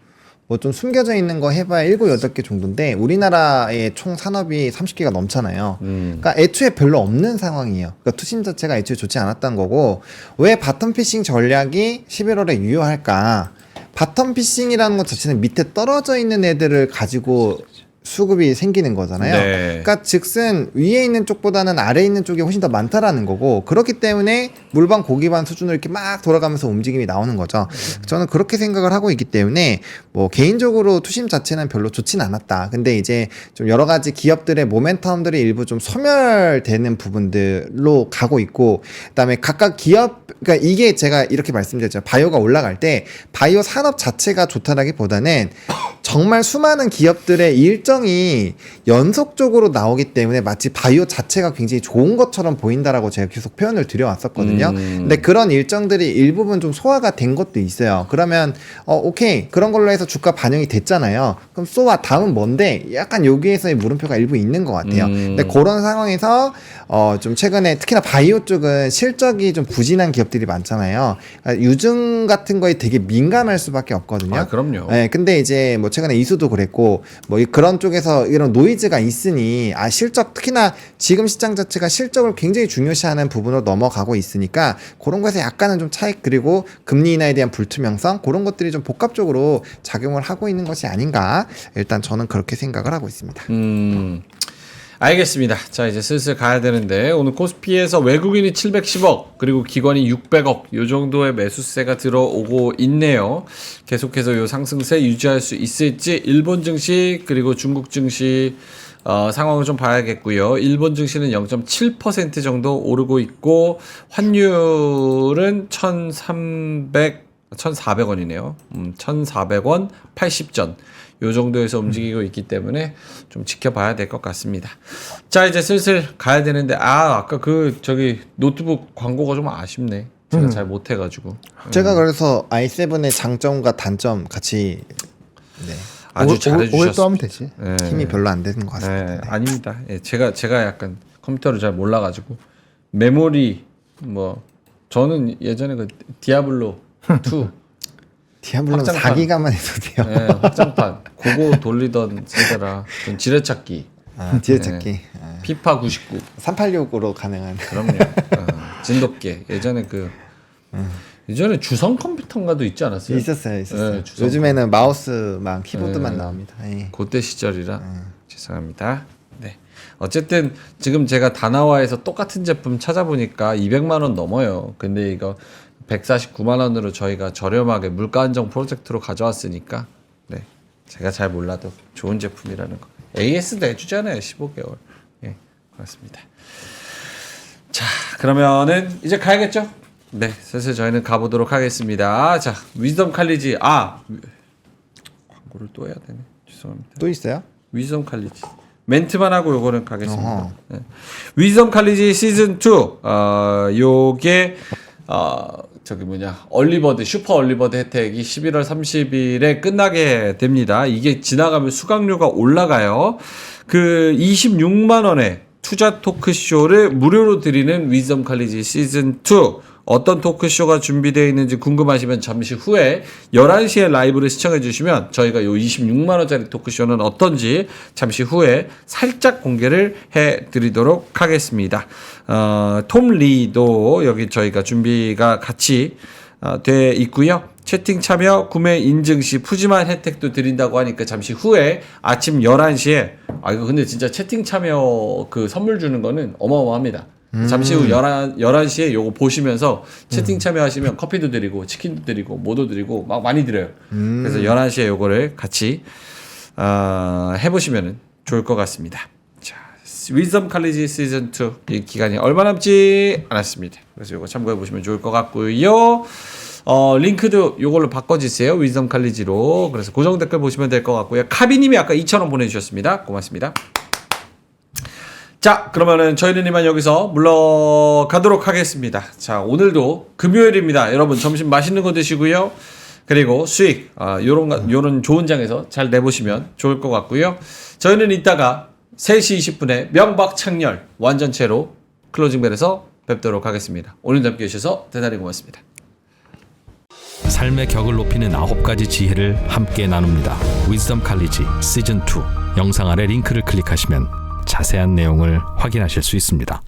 뭐 좀 숨겨져 있는 거 해봐야 7, 8개 정도인데 우리나라의 총 산업이 30개가 넘잖아요. 그러니까 애초에 별로 없는 상황이에요. 그러니까 투심 자체가 애초에 좋지 않았던 거고 왜 바텀 피싱 전략이 11월에 유효할까? 바텀 피싱이라는 것 자체는 밑에 떨어져 있는 애들을 가지고 수급이 생기는 거잖아요. 네. 그러니까 즉슨 위에 있는 쪽보다는 아래에 있는 쪽이 훨씬 더 많다라는 거고 그렇기 때문에 물반 고기반 수준으로 이렇게 막 돌아가면서 움직임이 나오는 거죠. 저는 그렇게 생각을 하고 있기 때문에 뭐 개인적으로 투심 자체는 별로 좋진 않았다. 근데 이제 좀 여러 가지 기업들의 모멘텀들이 일부 좀 소멸되는 부분들로 가고 있고 그다음에 각각 기업 그러니까 이게 제가 이렇게 말씀드렸죠. 바이오가 올라갈 때 바이오 산업 자체가 좋다라기보다는 정말 수많은 기업들의 일정이 연속적으로 나오기 때문에 마치 바이오 자체가 굉장히 좋은 것처럼 보인다라고 제가 계속 표현을 드려왔었거든요. 근데 그런 일정들이 일부분 좀 소화가 된 것도 있어요. 그러면 오케이 그런 걸로 해서 주가 반영이 됐잖아요. 그럼 소와 다음은 뭔데? 약간 여기에서의 물음표가 일부 있는 것 같아요. 근데 그런 상황에서 좀 최근에 특히나 바이오 쪽은 실적이 좀 부진한 기업들이 많잖아요. 그러니까 유증 같은 거에 되게 민감할 수밖에 없거든요. 아, 그럼요. 네, 근데 이제 뭐 최근에 이수도 그랬고 뭐 그런 쪽에서 이런 노이즈가 있으니 실적 특히나 지금 시장 자체가 실적을 굉장히 중요시하는 부분으로 넘어가고 있으니까 그런 것에 약간은 좀 차익 그리고 금리 인하에 대한 불투명성 그런 것들이 좀 복합적으로 작용을 하고 있는 것이 아닌가 일단 저는 그렇게 생각을 하고 있습니다. 알겠습니다. 자 이제 슬슬 가야 되는데 오늘 코스피에서 외국인이 710억 그리고 기관이 600억 요 정도의 매수세가 들어오고 있네요. 계속해서 요 상승세 유지할 수 있을지 일본 증시 그리고 중국 증시 상황을 좀 봐야겠고요. 일본 증시는 0.7% 정도 오르고 있고 환율은 1,400원이네요. 1,400원 80전. 요 정도에서 움직이고 있기 때문에 좀 지켜봐야 될 것 같습니다. 자, 이제 슬슬 가야 되는데, 아까 저기 노트북 광고가 좀 아쉽네. 제가 잘 못해가지고. 제가 그래서 i7의 장점과 단점 같이 네. 아주 잘해주셨어요. 또 하면 되지. 네. 힘이 별로 안 되는 것 같습니다. 네, 아닙니다. 예, 제가 약간 컴퓨터를 잘 몰라가지고 메모리 저는 예전에 그 디아블로 2. 디아블로는 확장판. 4기가만 해도 돼요. 네, 확장판. 그거 돌리던 세대라. 전 지뢰찾기. 지뢰찾기. 피파 99. 386으로 가능한. 그럼요. 진돗개. 예전에 예전에 주성 컴퓨터인가도 있지 않았어요? 있었어요. 네, 주성. 요즘에는 마우스만 키보드만 나옵니다. 예. 그때 시절이라 죄송합니다. 네. 어쨌든 지금 제가 다나와에서 똑같은 제품 찾아보니까 200만 원 넘어요. 근데 이거 149만 원으로 저희가 저렴하게 물가 안정 프로젝트로 가져왔으니까 네. 제가 잘 몰라도 좋은 제품이라는 거. AS도 해주잖아요. 15개월. 예. 그렇습니다. 자, 그러면은 이제 가야겠죠? 네. 슬슬 저희는 가보도록 하겠습니다. 자, 위즈덤 칼리지. 광고를 또 해야 되네. 죄송합니다. 또 있어요? 위즈덤 칼리지. 멘트만 하고 요거는 가겠습니다. 어허. 네. 위즈덤 칼리지 시즌 2. 요게 얼리버드 슈퍼 얼리버드 혜택이 11월 30일에 끝나게 됩니다. 이게 지나가면 수강료가 올라가요. 그 26만 원에 투자 토크쇼를 무료로 드리는 위즈덤 칼리지 시즌 2. 어떤 토크쇼가 준비되어 있는지 궁금하시면 잠시 후에 11시에 라이브를 시청해 주시면 저희가 요 26만 원짜리 토크쇼는 어떤지 잠시 후에 살짝 공개를 해 드리도록 하겠습니다. 톰 리도 여기 저희가 준비가 같이 돼 있고요. 채팅 참여, 구매 인증 시 푸짐한 혜택도 드린다고 하니까 잠시 후에 아침 11시에 이거 근데 진짜 채팅 참여 그 선물 주는 거는 어마어마합니다. 잠시 후 11시에 요거 보시면서 채팅 참여하시면 커피도 드리고 치킨도 드리고 뭐도 드리고 막 많이 드려요. 그래서 11시에 요거를 같이 해보시면 좋을 것 같습니다. 자, 위즈덤 칼리지 시즌 2 이 기간이 얼마 남지 않았습니다. 그래서 요거 참고해 보시면 좋을 것 같고요. 링크도 요걸로 바꿔주세요. 위즈덤 칼리지로. 그래서 고정 댓글 보시면 될 것 같고요. 카비님이 아까 2,000원 보내주셨습니다. 고맙습니다. 자, 그러면은 저희는 이만 여기서 물러가도록 하겠습니다. 자, 오늘도 금요일입니다. 여러분 점심 맛있는 거 드시고요. 그리고 수익, 요런 좋은 장에서 잘 내보시면 좋을 것 같고요. 저희는 이따가 3시 20분에 명박창렬 완전체로 클로징벨에서 뵙도록 하겠습니다. 오늘도 함께 해주셔서 대단히 고맙습니다. 삶의 격을 높이는 9가지 지혜를 함께 나눕니다. 위즈덤 칼리지 시즌 2 영상 아래 링크를 클릭하시면 자세한 내용을 확인하실 수 있습니다.